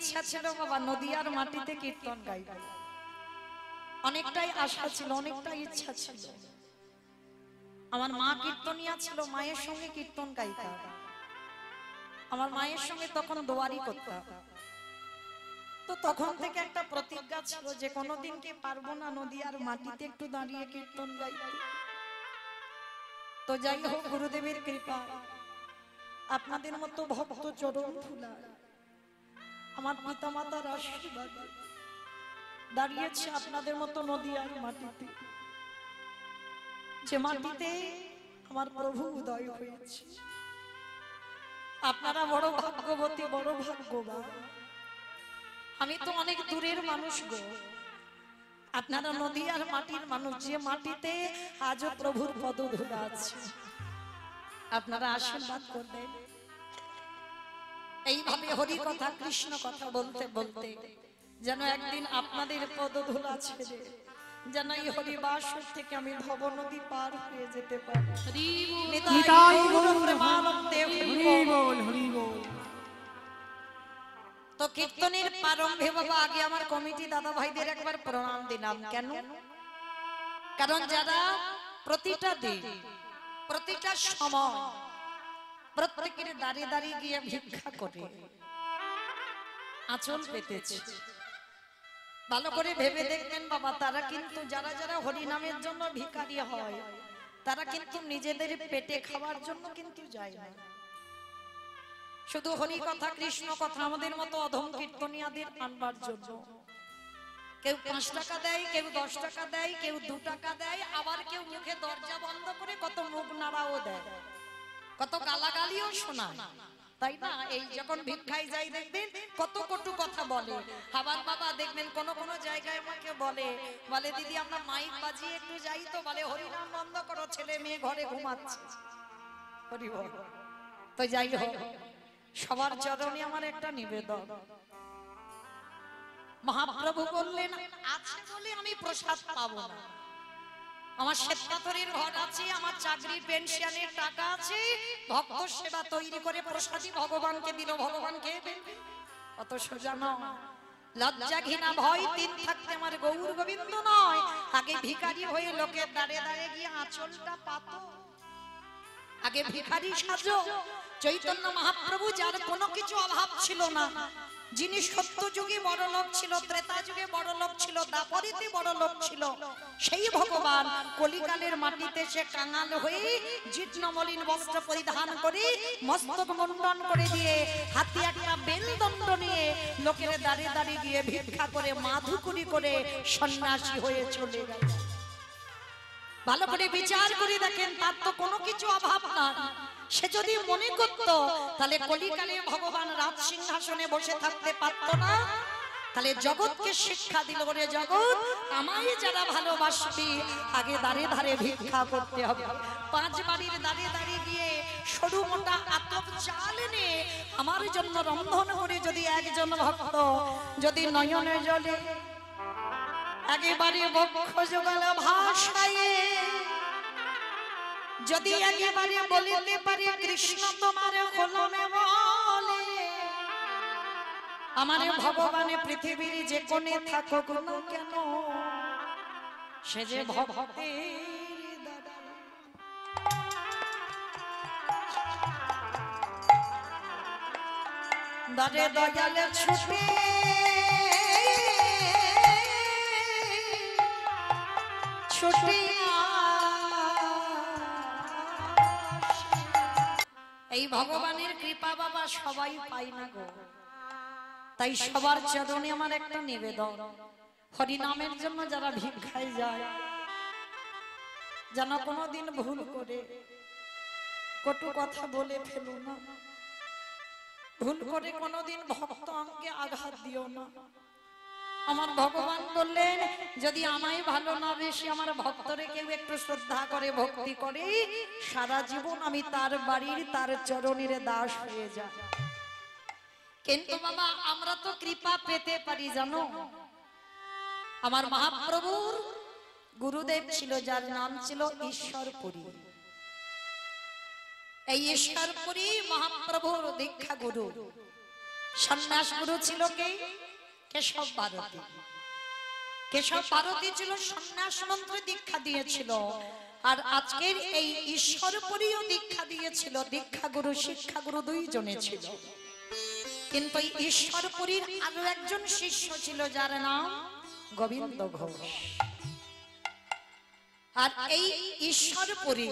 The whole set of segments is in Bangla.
ইচ্ছা ছিল বাবা নদিয়ার মাটিতে কীর্তন গাইবে, অনেকটাই আশা ছিল, অনেকটাই ইচ্ছা ছিল। আমার মা কীর্তনিয়া ছিল, মায়ের সঙ্গে কীর্তন গাইতাম। আমার মায়ের সঙ্গে তখন দোয়ারি করতাম। তো তখন থেকে একটা প্রতিজ্ঞা ছিল যে কোনোদিনকে পারবো না নদিয়ার মাটিতে একটু দাঁড়িয়ে কীর্তন গাইতে। তো যাই হোক, গুরুদেবের কৃপা, আপনাদের মতো ভক্ত চরণ ফুলা, আমার পিতা মাতার আশীর্বাদ দাঁড়িয়েছে আপনাদের মতো নদিয়ার মাটিতে, যে মাটিতে আমার প্রভু উদয় হয়েছে। আপনারা বড় ভাগ্যবতী, বড় ভাগ্যবান। আমি তো অনেক দূরের মানুষ গো, আপনারা নদিয়ার মাটির মানুষ, যে মাটিতে আজও প্রভুর পদধূলা আছে। আপনারা আশীর্বাদ করবেন। এইভাবে হরি কথা কৃষ্ণ কথা বলতে বলতে যেন একদিন আপনাদের পদধূলা ছেড়ে যেন এই হরিবাসর থেকে আমি ভব নদী পার হয়ে যেতে পারি। তো কীর্তনের প্রারম্ভে বাবা আগে আমার কমিটি দাদা ভাইদের একবার প্রণাম দিলাম। কেন? কারণ যারা প্রতিটা দিন প্রতিটা সময় প্রত্যেকের দাঁড়িয়ে দাঁড়িয়ে গিয়ে ভিক্ষা করে আঁচল পেতেছে, ভালো করে ভেবে দেখবেন বাবা, তারা কিন্তু যারা যারা হরি নামের জন্য ভিখারি হয় তারা কিন্তু নিজেদের পেটে খাওয়ার জন্য কিন্তু যায় না, শুধু হরি কথা কৃষ্ণ কথা আমাদের মতো অধম কীর্তনিয়াদের আনবার জন্য। কেউ 5 টাকা দেয়, কেউ 10 টাকা দেয়, কেউ 2 টাকা দেয়, আবার কেউ মুখে দরজা বন্ধ করে কত মুখ নাড়াও দেয়, কত গালাগালিও শোনায়, তাই না? এই যখন ভিক্ষায় যাই দেখবেন কত কটু কথা বলে। আবার বাবা দেখবেন কোন কোন জায়গায় আমাকে বলে দিদি আমরা মাইক বাজিয়ে একটু যাই তো, বলে হরিনাম বন্ধ করো, ছেলে মেয়ে ঘরে ঘুমাচ্ছে। হরি বল। তো যাই হোক, সবার চরণে আমার একটা নিবেদন। মহাপ্রভু বললেন আছে বলে আমি প্রসাদ পাবো না, আমার শ্বেতপাথরের ঘর আছে, আমার চাকরির পেনশনের টাকা আছে, ভক্ত সেবা তৈরি করে প্রসাদী ভগবানকে দিল, ভগবান খেয়ে ফেলবে, অত সোজা নয়। লজ্জা ঘৃণা ভয় তিন থাকতে আমার গৌর গোবিন্দ নয়, আগে ভিখারি হয়ে লোকের দাঁড়ে দাঁড়ে গিয়ে আঁচলটা পাতো, আগে ভিখারি সাজো। চৈতন্য মহাপ্রভু যার কোনো কিছু অভাব ছিল না, যিনি সত্য যুগে বড় লোক ছিল, ত্রেতা যুগে বড় লোক ছিল, দাপরিতে বড় লোক ছিল, সেই ভগবান কলিকালের মাটিতে সে কাঙাল হয়ে জীর্ণ মলিন বস্ত্র পরিধান করে মস্তক মুন্ডন করে দিয়ে হাতে একটা বেলদণ্ড নিয়ে লোকের দাঁড়িয়ে দাঁড়িয়ে গিয়ে ভিক্ষা করে মাধুকুরি করে সন্ন্যাসী হয়ে চলে গেল। ভালো করে বিচার করে দেখেন, তার তো কোনো কিছু অভাব না। সে যদি মনে করত তাহলে কলিকালে ভগবান রাজ সিংহাসনে বসে থাকতে পারত না। তাহলে জগৎকে শিক্ষা দিল, রে জগৎ আমায় যারা ভালোবাসবি আগে দাঁড়িয়ে দাঁড়িয়ে ভিক্ষা করতে হবে। 5 বাড়ির দাঁড়িয়ে দাঁড়িয়ে গিয়ে সরু মোটা আতপ চাল এনে আমার জন্য রন্ধন করে যদি একজন ভক্ত যদি নয়নে জলে একেবারে বক্ষ জোগাল ভাষায় যদি একেবারে বলিতে পারে কৃষ্ণ তোমার কলমে বলে, আমার ভগবানে পৃথিবীর যে কোণে থাকুক না কেন সে যে ভক্তের দাঁড়ে দয়ালে ছুটে ছুটে। এই ভগবানের কৃপা বাবা সবাই পাই না গো, তাই সবার চরণে আমার একটা নিবেদন, হরি নামের জন্য যারা ভিক্ষায় যায় যেন কোনোদিন ভুল করে কটু কথা বলে ফেলো না, ভুল করে কোনোদিন ভক্ত অঙ্গে আঘাত দিও না। আমার ভগবান বললেন যদি আমায় ভালো না বেশি আমার ভক্তরে কেউ একটু শ্রদ্ধা করে ভক্তি করে সারা জীবন আমি তার বাড়ির তার চরণের দাস হয়ে যাই। কিন্তু বাবা আমরা তো কৃপা পেতে পারি জানো, আমার মহাপ্রভুর গুরুদেব ছিল যার নাম ছিল ঈশ্বরপুরী। এই ঈশ্বরপুরী মহাপ্রভুর দীক্ষা গুরু, সন্ন্যাস গুরু ছিল কে? কেশব ভারতী। কেশব ভারতী ছিল সন্ন্যাস মন্ত্রে দীক্ষা দিয়েছিল। আর আজকের এই ঈশ্বরপুরীও দীক্ষা দিয়েছিল। দীক্ষা গুরু শিক্ষা গুরু দুইজনে ছিল। কিন্তু এই ঈশ্বরপুরীর আরো একজন শিষ্য ছিল যার নাম গোবিন্দ ঘোষ। আর এই ঈশ্বরপুরী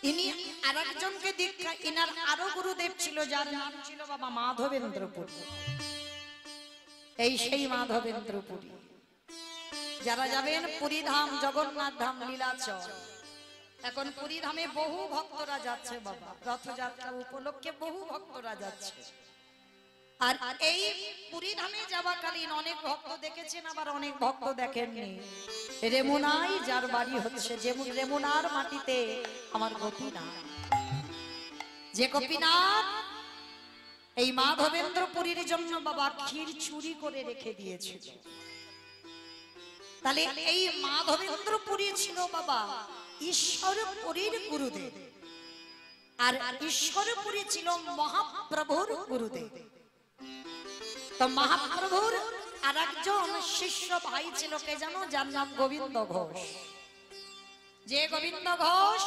ইনি আরেকজনকে দীক্ষা, ইনার আরো গুরুদেব ছিল যার নাম ছিল বাবা মাধবেন্দ্রপুরী। এই সেই মাধবেন্দ্রপুরী। যারা যাবেন পুরী ধাম, জগন্নাথ ধাম, নীলাচল, এখন পুরী ধামে বহু ভক্তরা যাচ্ছে বাবা, রথযাত্রা উপলক্ষে বহু ভক্তরা যাচ্ছে। আর এই পুরী ধামে যাওয়াকালীন অনেক ভক্ত দেখেছেন, আবার অনেক ভক্ত দেখেননি। রেমুনাই যার বাড়ি হচ্ছে, যেমন রেমুনার মাটিতে আমার গোপীনাথ, যে গোপীনাথ এই মাধবেন্দ্রপুরীর জন্য বাবা ক্ষীর চুরি করে রেখে দিয়েছিল। তাহলে এই মাধবেন্দ্রপুরী ছিল বাবা ঈশ্বরপুরীর গুরুদেব, আর ঈশ্বরপুরী ছিল মহাপ্রভুর গুরুদেব। তো মহাপ্রভুর আর একজন শিষ্য ভাই ছিল কে জানো? যার নাম গোবিন্দ ঘোষ। যে গোবিন্দ ঘোষ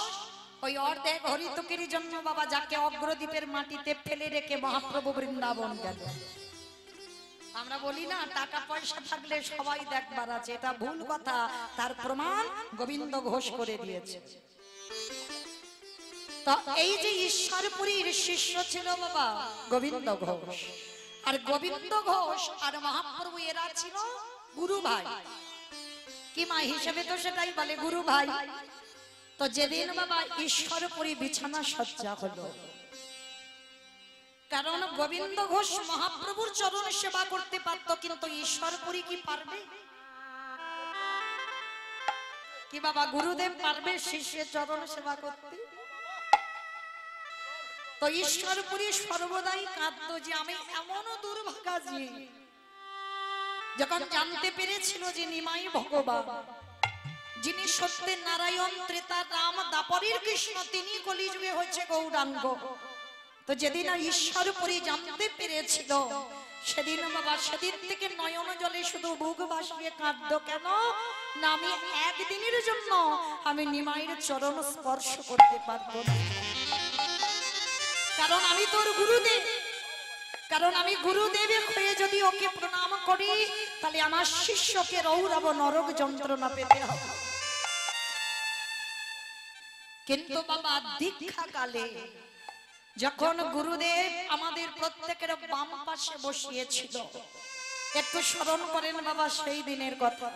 ওই অর্ধেক হরিতকির জন্য বাবা যাকে অগ্রদ্বীপের মাটিতে ফেলে রেখে মহাপ্রভু বৃন্দাবন গেল। আমরা বলি না টাকা পয়সা থাকলে সবাই দেখবার আছে, এটা ভুল কথা। তার প্রমাণ গোবিন্দ ঘোষ করে দিয়েছে। তো এই যে ঈশ্বরপুরীর শিষ্য ছিল বাবা গোবিন্দ ঘোষ, আর গোবিন্দ ঘোষ আর মহাপ্রভু এরা ছিল গুরু ভাই। কি মা হিসেবে তো সেটাই বলে গুরু ভাই। তো যেদিন বাবা ঈশ্বরপুরী বিছানা সজ্জা হলো, কারণ গোবিন্দ ঘোষ মহাপ্রভুর চরণ সেবা করতে পারতো, কিন্তু ঈশ্বরপুরী কি পারবে? কি বাবা গুরুদেব পারবে শিষ্যের চরণ সেবা করতে? তো ঈশ্বরপুরী সর্বদাই কাঁদতো যে আমি এমন দুর্ভাগা যে, যখন জানতে পেরেছিল যে নিমাই ভগবান, যিনি সত্যের নারায়ণ, ত্রেতা রাম, দাপরের কৃষ্ণ, তিনি কলিযুগে হচ্ছে গৌরাঙ্গ। তো যেদিন ঈশ্বরপুরী জানতে পেরেছিল, সেদিন বাবা সেদিন থেকে নয়ন জলে শুধু বুক ভাসিয়ে কাঁদতো। কেন না? আমি একদিনের জন্য আমি নিমাইয়ের চরণ স্পর্শ করতে পারবো না, কারণ আমি তোর গুরুদেব। কারণ আমি গুরুদেবের হয়ে যদি ওকে প্রণাম করি, তাহলে আমার শিষ্যকে রৌরব নরক যন্ত্রণা পেতে হবে। কিন্তু বাবা দীক্ষা কালে যখন গুরুদেব আমাদের প্রত্যেকের বাম পাশে বসিয়েছিল, একটু স্মরণ করেন বাবা সেই দিনের কথা।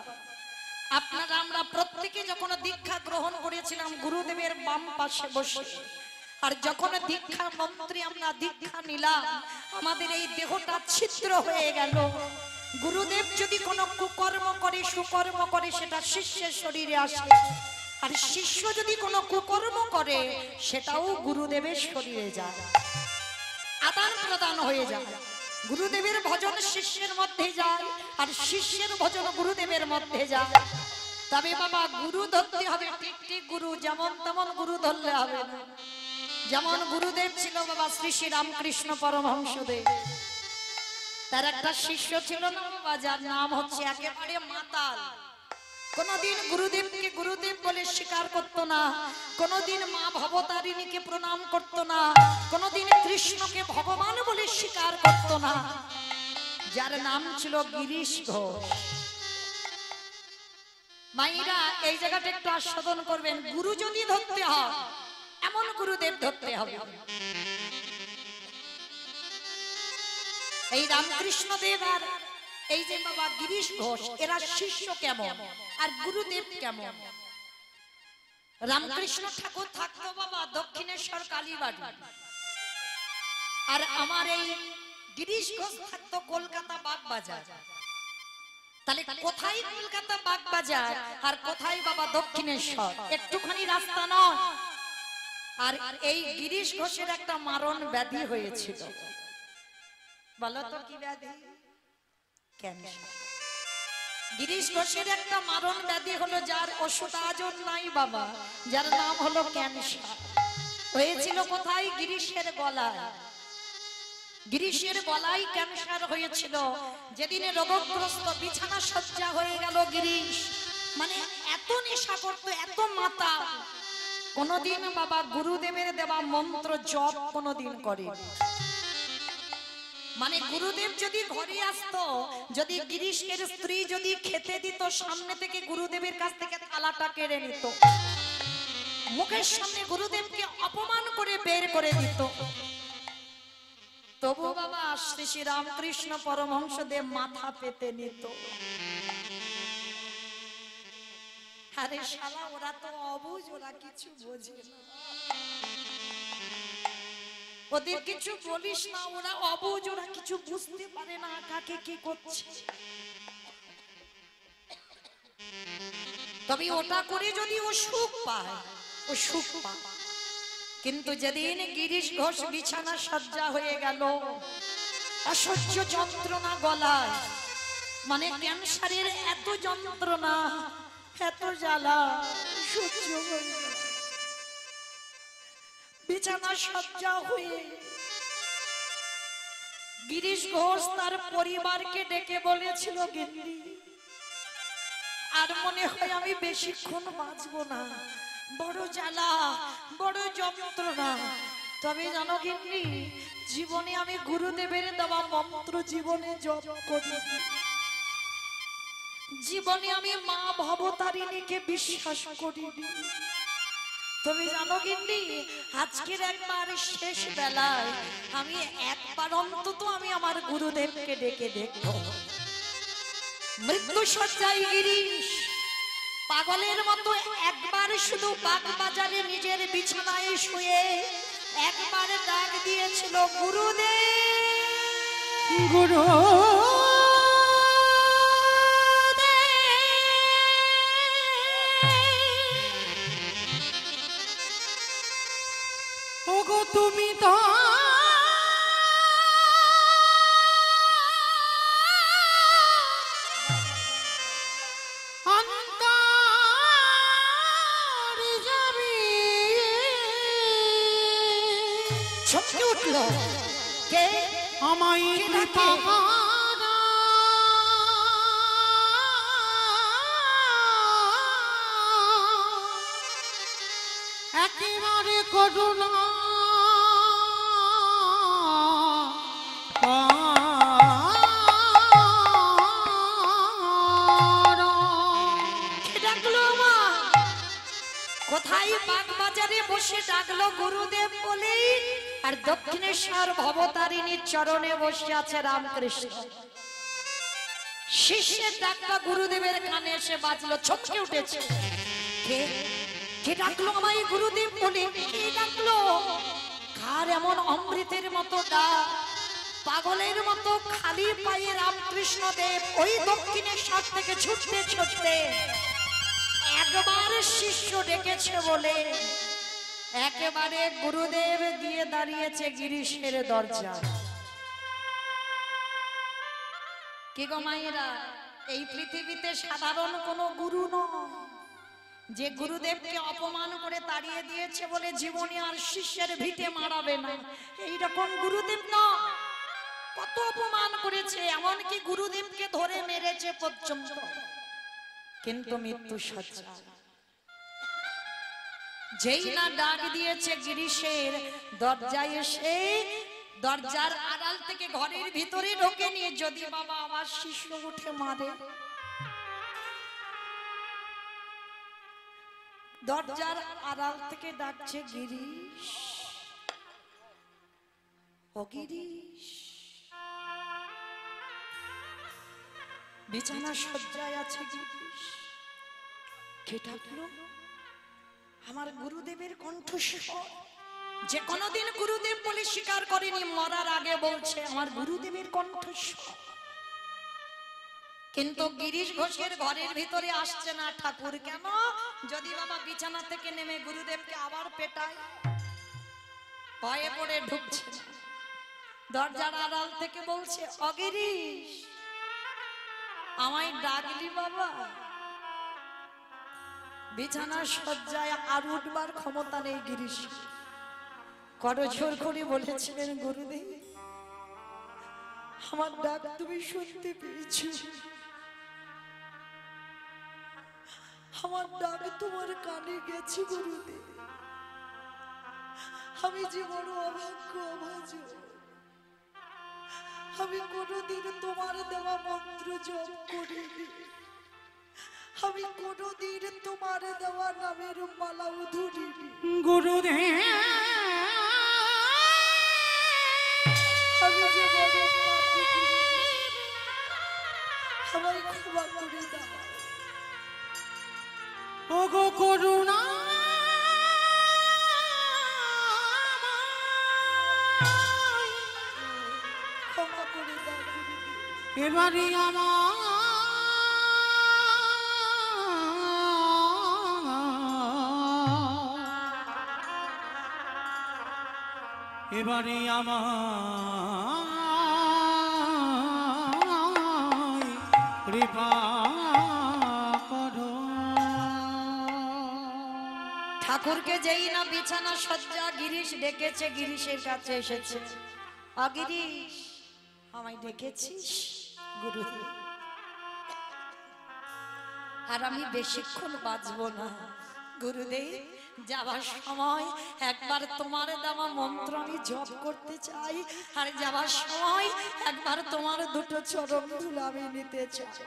আপনারা আমরা প্রত্যেকে যখন দীক্ষা গ্রহণ করেছিলাম গুরুদেবের বাম পাশে বসে, আর যখন দীক্ষা মন্ত্রে আমরা দীক্ষা নিলাম, আমাদের এই দেহটা ছিদ্র হয়ে গেল। গুরুদেব যদি কোনো কুকর্ম করে, সুকর্ম করে, সেটা শিষ্যের শরীরে আসে। আর শিষ্য যদি কোনো কুকর্ম করে, সেটাও গুরুদেবের শরীরে যায়, আদান প্রদান হয়ে যায়। গুরুদেবের ভজন শিষ্যের মধ্যে যায়, আর শিষ্যের ভজন গুরুদেবের মধ্যে যায়। তবে বাবা গুরু ধরতে হবে ঠিক ঠিক গুরু, যেমন তেমন গুরু ধরলে হবে না। যেমন গুরুদেব ছিল বাবা শ্রী শ্রী রামকৃষ্ণ পরমহংসদেব, তার একটা শিষ্য ছিল না বাবা, যার নাম হচ্ছে একেবারে মাতাল। কোনদিন গুরুদেবকে গুরুদেব বলে স্বীকার করতো না, কোনদিন মা ভবতারিণীকে প্রণাম করতো না, কোনদিন কৃষ্ণকে ভগবান বলে স্বীকার করতো না, যার নাম ছিল গিরিশ ঘোষ। মাইরা এই জায়গাটা একটু আস্বাদন করবেন, গুরু যদি ধরতে হয় এমন গুরুদেব ধরতে হবে। এই রামকৃষ্ণ দেব আর এই যে বাবা গিরিশ ঘোষ, এরা শিষ্য কেমন আর গুরুদেব কেমন? রামকৃষ্ণ ঠাকুর থাকতো বাবা দক্ষিণেশ্বর কালীবাড়ি, আর আমার এই গিরিশ ঘোষ থাকতো কলকাতা বাগবাজার। তাহলে কোথায় কলকাতা বাগবাজার আর কোথায় বাবা দক্ষিণেশ্বর? একটুখানি রাস্তা নয়। আর এই গিরিশ ঘোষের একটা মারণ ব্যাধি হয়েছিল, বলো তো কি ব্যাধি? ক্যান্সার। গিরিশ ঘোষের একটা মারণ ব্যাধি হলো, যার ওষুধ আজও নাই বাবা, যার নাম হলো ক্যান্সার। হয়েছিল কোথায়? গিরিশের গলায়। গিরিশের গলায় ক্যান্সার হয়েছিল, যেদিনে রোগগ্রস্ত বিছানা সজ্জা হয়ে গেল গিরিশ, মানে এত নেশা করতো, এত মাতা, কোনদিন বাবা গুরুদেবের দেওয়া মন্ত্র জপ কোনদিন করে, মানে গুরুদেব যদি ঘরে আসতো, যদি গিরিশের স্ত্রী যদি খেতে দিত, সামনে থেকে গুরুদেবের কাছ থেকে থালাটা কেড়ে নিত, মুখের সামনে গুরুদেবকে অপমান করে বের করে দিত। তবু বাবা শ্রী শ্রী রামকৃষ্ণ পরমহংসদেব মাথা পেতে নিত। আরে শালা, ওরা তো অবুঝ, ওরা কিছু বোঝে না, ওদের কিছু বলিস না, ওরা অবুঝ, ওরা কিছু বুঝতে পারে না কাকে কি করছে। তবে ওটা করে যদি ও সুখ পায়, ও সুখ পায়, কিন্তু যেদিন গিরিশ ঘোষ বিছানা সজ্জা হয়ে গেল, অসহ্য যন্ত্রণা গলায়, মানে ক্যান্সারের এত যন্ত্রণা, এত জ্বালা সহ্য হয়ে গেল, বিছানা সজ্জা হয়ে গিরিশ ঘোষ তার পরিবারকে ডেকে বলেছিল, গিন্নি আর মনে হয় আমি বেশিক্ষণ বাঁচবো না, বড় জ্বালা, বড় যন্ত্রণা। তবে জানো গিন্নি, জীবনে আমি গুরুদেবের দেওয়া মন্ত্র জীবনে জপ করি, জীবনে আমি মা ভবতারিণীকে বিশ্বাস করি। তুমি জানো গিন্নি, আজকের একবার শেষ বেলায় আমি একবার অন্তত আমি আমার গুরুদেবকে ডেকে দেখব। মৃত্যু সজ্জায় গিরিশ পাগলের মতো একবার শুধু বাগবাজারে নিজের বিছানায় শুয়ে একবার ডাক দিয়েছিল, গুরুদেব, গুরু ওগো তুমি তো চমকে উঠল, কে আমায় কৃপা একেবারে করুণা কোথায় বাগবাজারে বসে ডাকলো গুরুদেব বলে, আর দক্ষিণেশ্বর ভবতারিণীর চরণে বসে আছে রামকৃষ্ণ। শিষ্যের ডাকটা গুরুদেবের কানে এসে বাজলো, চমকে উঠেছে, কে ডাকলো আমায় গুরুদেব বলে, কে ডাকলো? কার এমন অমৃতের মতো ডাক? পাগলের মতো খালি পায়ে রামকৃষ্ণ দেব ওই দক্ষিণেশ্বর থেকে ছুটতে ছুটতে একবার শিষ্য ডেকেছে বলে একেবারে গুরুদেব গিয়ে দাঁড়িয়েছে গিরিশের দরজা। কি গো মায়েরা, এই পৃথিবীতে সাধারণ কোনো গুরু নয় যে গুরুদেবকে অপমান করে তাড়িয়ে দিয়েছে বলে জীবনে আর শিষ্যের ভিটে মারাবে না, এইরকম গুরুদেব না। কত অপমান করেছে, এমনকি গুরুদেবকে ধরে মেরেছে পর্যন্ত, কিন্তু মৃত্যু সজ্জা যেই না ডাক দিয়েছে গিরিশের দরজায় এসে, দরজার আড়াল থেকে ঘরের ভিতরে ঢোকে নিয়ে, যদি বাবা আমার শিষ্য উঠে মারে, দরজার আড়াল থেকে ডাকছে, গিরিশ, ও গিরিশ। বিছানা সজ্জায় আছে গিরিশ। কে ডাকলো? আমার গুরুদেবের কণ্ঠস্বর, যে কোনদিন গুরুদেব বলে স্বীকার করেনি, মরার আগে বলছে আমার গুরুদেবের কণ্ঠস্বর। কিন্তু গিরিশ ঘোষের ঘরের ভিতরে আসছে না ঠাকুর। কেন? যদি বাবা বিছানা থেকে নেমে গুরুদেবকে আবার পেটায়, ভয়ে পড়ে ঢুকছে। দরজার আড়াল থেকে বলছে, অগিরিশ আমায় ডাকলি বাবা? বিছানা সজ্জায় আর উঠবার ক্ষমতা নেই গিরিশ। করজোর করে বলেছিলেন, গুরুদেব আমার ডাক তুমি শুনতে পেয়েছো? আমার ডাক তোমার কানে গেছে গুরুদেব? আমি যে বড় অভাগ্য অভাজন, আমি কোনোদিন তোমার দেওয়া মন্ত্র জপ করিনি, আমি কোনোদিন তোমার দেওয়া নামের মালাও ধরিনি গুরুদেব। আমি যে বড় পাপী, আমায় ক্ষমা করে দাও। ওগো করুণা ক্ষমা করে দাও গুরুদেব। এবারে আমার এবারে আমায় কৃপা করো। ঠাকুরকে যেই না বিছানা সজ্জা গিরিশ ডেকেছে, গিরিশের কাছে এসেছে। গিরিশ, আমায় ডেকেছিস গুরুদেব? আর আমি বেশিক্ষণ বাঁচবো না গুরুদেব, যাবার সময় একবার তোমার দেওয়া মন্ত্র আমি জপ করতে চাই, আর যাবার সময় একবার তোমার দুটো চরণ ধুলো আমি নিতে চাই।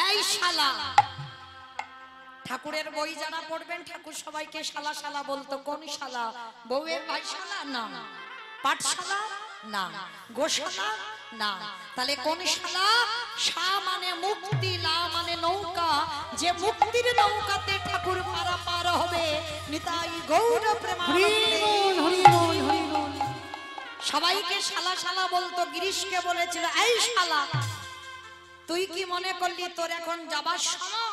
এই শালা, ঠাকুরের বই যারা পড়বেন, ঠাকুর সবাইকে শালা শালা বলতো। কোন শালা? বউয়ের ভাই শালা না, পাঠশালা না, গোশালা না, তাহলে কোন শালা? শা মানে মুক্তি, লা মানে নৌকা। যে মুক্তির নৌকাতে ঠাকুর পারাপার হবে। নিতাই গৌর প্রেমানন্দে। সবাইকে শালা শালা বলতো। গিরিশকে বলেছিল, এই শালা, তুই কি মনে করলি তোর এখন যাবার সময়?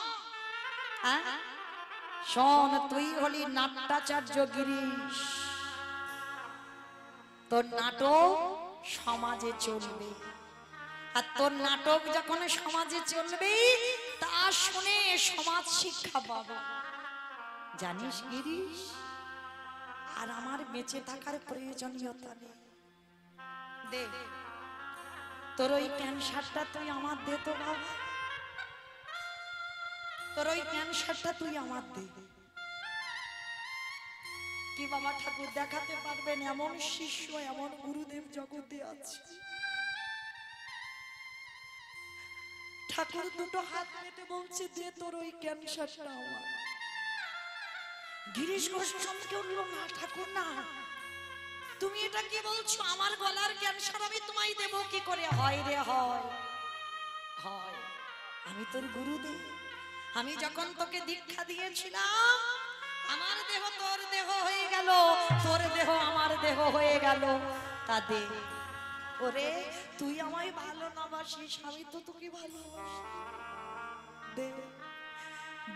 শোন, তুই হলি নাট্যাচার্য গিরিশ, তোর নাটক সমাজে চলবে, আর তোর নাটক যখন সমাজে চলবে তা শুনে সমাজ শিক্ষা পাবে, জানিস গিরিশ? আর আমার বেঁচে থাকার প্রয়োজনীয়তা নেই। দে তোর ওই ক্যান্সারটা তুই আমার দে তো বাবা, তোর ওই ক্যান্সারটা তুই আমার দে। কি বাবা ঠাকুর দেখাতে পারবেন এমন শিষ্য, এমন গুরুদেব জগতে আছে? ঠাকুর দুটো হাত পেতে বলছে, দে তোর ওই ক্যান্সারটা আমার। গিরিশ ঘোষ চমকে উঠল, না ঠাকুর না, তুমি এটা কি বলছো? আমার গলার ক্যান্সার আমি তোমায় দেবো কি করে? হয় রে হয়, হয়। আমি তোর গুরুদেব, আমি যখন তোকে দীক্ষা দিয়েছিলাম আমার দেহ তোর দেহ হয়ে গেল, তোর দেহ আমার দেহ হয়ে গেল। তা দে। ওরে তুই আমায় ভালো না বাসিস, আমি তো তোকে ভালোবাসি, দে।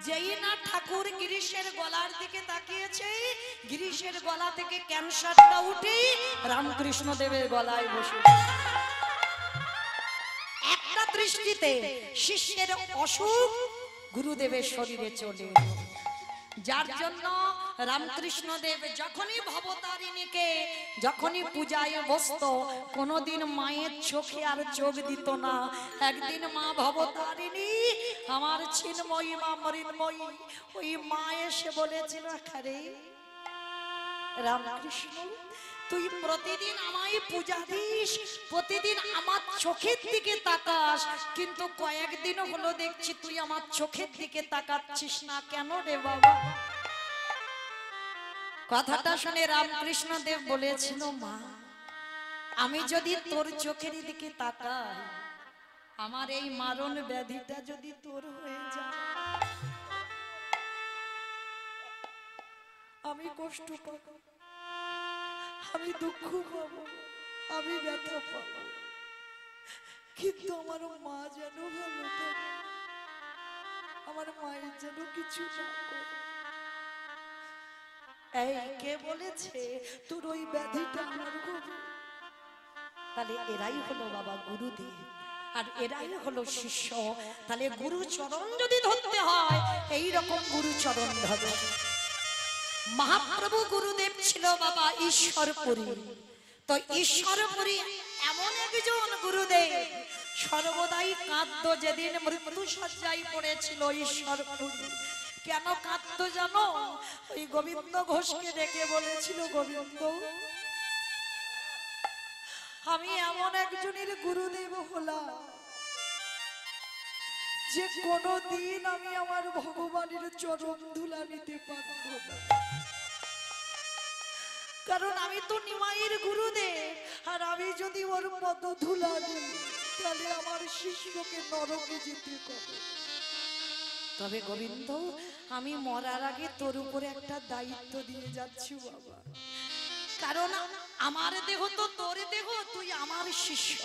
যেই না ঠাকুর গিরিশের গলার দিকে তাকিয়েছে, গিরিশের গলা থেকে ক্যান্সারটা উঠে রামকৃষ্ণ দেবের গলায় বসে। একটা দৃষ্টিতে শিষ্যের অসুখ গুরুদেবের শরীরে চলে এলো। যার জন্য রামকৃষ্ণ দেব যখনই ভবতারিণীকে যখনই পূজায় বসতো, কোনোদিন মায়ের চোখে আর চোখ দিত না। একদিন মা ভবতারিণী, আমার ছিন্ময়ী মা মৃন্ময়ী, ওই মা এসে বলেছিল, আরে রামকৃষ্ণ, তুই প্রতিদিন আমায় পূজা দিস, প্রতিদিন আমার চোখের দিকে তাকাস, কিন্তু কয়েকদিন হলো দেখছি তুই আমার চোখের দিকে তাকাচ্ছিস না, কেন রে বাবা? কথাটা শুনে রামকৃষ্ণ দেব বলেছিল, মা, আমি যদি তোর চোখের দিকে তাকাই, আমার এই মারণ ব্যাধিটা যদি তোর হয়ে যায়, আমি কষ্ট পাবো, আমি দুঃখ পাবো, আমি ব্যথা পাবো, কিন্তু আমার মা যেন ভালো থাকে, আমার মায়ের যেন কিছু না করে। এই কে বলেছে তোর ওই ব্যাধিটা আমার হবে? তাহলে এরাই হলো বাবা গুরুদেব, আর এরাই হলো শিষ্য। তাহলে গুরু চরণ যদি ধরতে হয়, এই রকম গুরু চরণ ধরো। মহাপ্রভু গুরুদেব ছিল বাবা ঈশ্বরপুরী। তো ঈশ্বরপুরী এমন একজন গুরুদেব সর্বদাই কাঁদতো যেদিন মৃত্যু শয্যায় পড়েছিল ঈশ্বর পুরী। কেন কাঁদতো জানো? ওই গোবিন্দ ঘোষকে ডেকে বলেছিল, গোবিন্দ আমি এমন একজনের গুরুদেব হলাম যে কোনদিন আমি আমার ভগবানের চরণ ধুলা নিতে পারবো না, কারণ আমি তো নিমাইয়ের গুরুদেব, আর আমি যদি ওর পদ ধুলা নিই তাহলে আমার শিষ্যকে নরকে যেতে হবে। তবে গোবিন্দ আমি মরার আগে তোর উপরে একটা দায়িত্ব দিয়ে যাচ্ছি বাবা, কারণ আমার দেহ তো তোর দেহ, তুই আমার শিষ্য।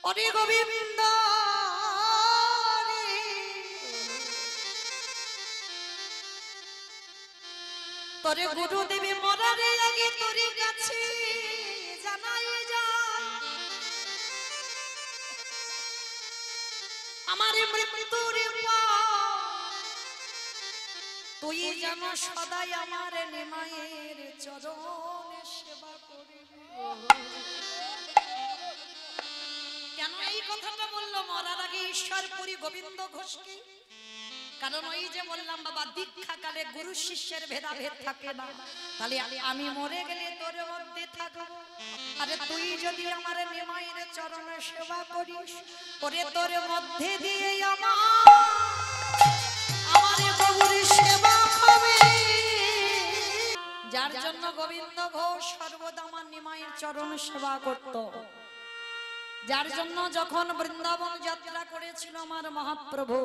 অরে গোবিন্দ তোরে গুরুদেবে মরার আগে তোর কাছে জানাই যা আমার মৃত্যুর তুই যেন সদাই আমার নিমাইয়ের চরণে সেবা করবি। কেন এই কথাটা বললো মরার আগে ঈশ্বরপুরী গোবিন্দ ঘোষকে? কারণ ওই যে বললাম বাবা, দীক্ষাকালে গুরু শিষ্যের ভেদাভেদ থাকে না। তাহলে আমি মরে গেলে তোর মধ্যে থাকবো, আরে তুই যদি আমার নিমাইয়ের চরণে সেবা করিস, ওরে তোর মধ্যে দিয়ে আমার গৌরী সেবা হবে। যার জন্য গোবিন্দ ঘোষ সর্বদা আমার নিমাইয়ের চরণ সেবা করত, যার জন্য যখন বৃন্দাবন যাত্রা করেছিল আমার মহাপ্রভু,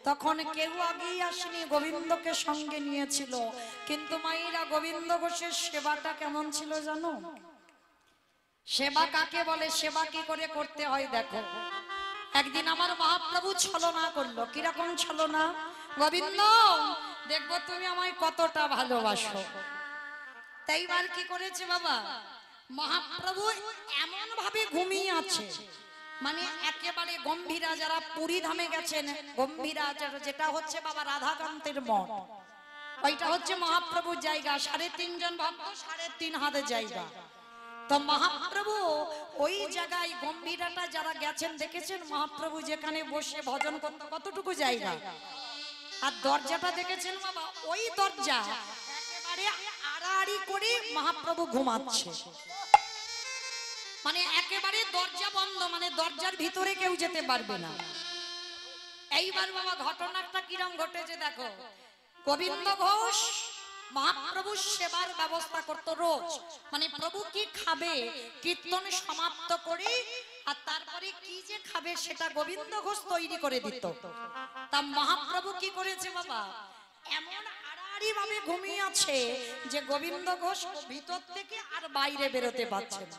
তখন কেউ আগেই আসেনি, গোবিন্দকে সঙ্গে নিয়েছিল। কিন্তু মায়েরা গোবিন্দ ঘোষের সেবাটা কেমন ছিল জানো? সেবা কাকে বলে, সেবা কি করে করতে হয় দেখো। একদিন আমার মহাপ্রভু ছলনা করলো। কিরকম ছলনা? গোবিন্দ দেখবো তুমি আমায় কতটা ভালোবাসো। তাইবার কি করেছে বাবা, মহাপ্রভু এমন ভাবে ঘুমিয়ে আছে, মানে একেবারে গম্ভীরা, যারা পুরী ধামে গেছেন, গম্ভীরা যেটা হচ্ছে বাবা রাধাকান্তের মঠ, ওইটা হচ্ছে মহাপ্রভুর জায়গা। 3.5 জন ভক্ত, 3.5 হাতের জায়গা। তো মহাপ্রভু ওই জায়গায় গম্ভীরাটা যারা গেছেন দেখেছেন, মহাপ্রভু যেখানে বসে ভজন করতে কতটুকু জায়গা, আর দরজাটা দেখেছেন বাবা, ওই দরজা একেবারে আড়াআড়ি করে মহাপ্রভু ঘুমাচ্ছে, মানে একেবারে দরজা বন্ধ, মানে দরজার ভিতরে কেউ যেতে পারবে না। এইবার বাবা ঘটনাটা কিরম ঘটেছে দেখো। গোবিন্দ ঘোষ মহাপ্রভু সেবার ব্যবস্থা করতো রোজ, মানে প্রভু কি খাবে কীর্তন সমাপ্ত করে আর তারপরে কি যে খাবে সেটা গোবিন্দ ঘোষ তৈরি করে দিত। তা মহাপ্রভু কি করেছে বাবা, এমন আড়াআড়ি ভাবে ঘুমিয়ে আছে যে গোবিন্দ ঘোষ ভিতর থেকে আর বাইরে বেরোতে পারছে না।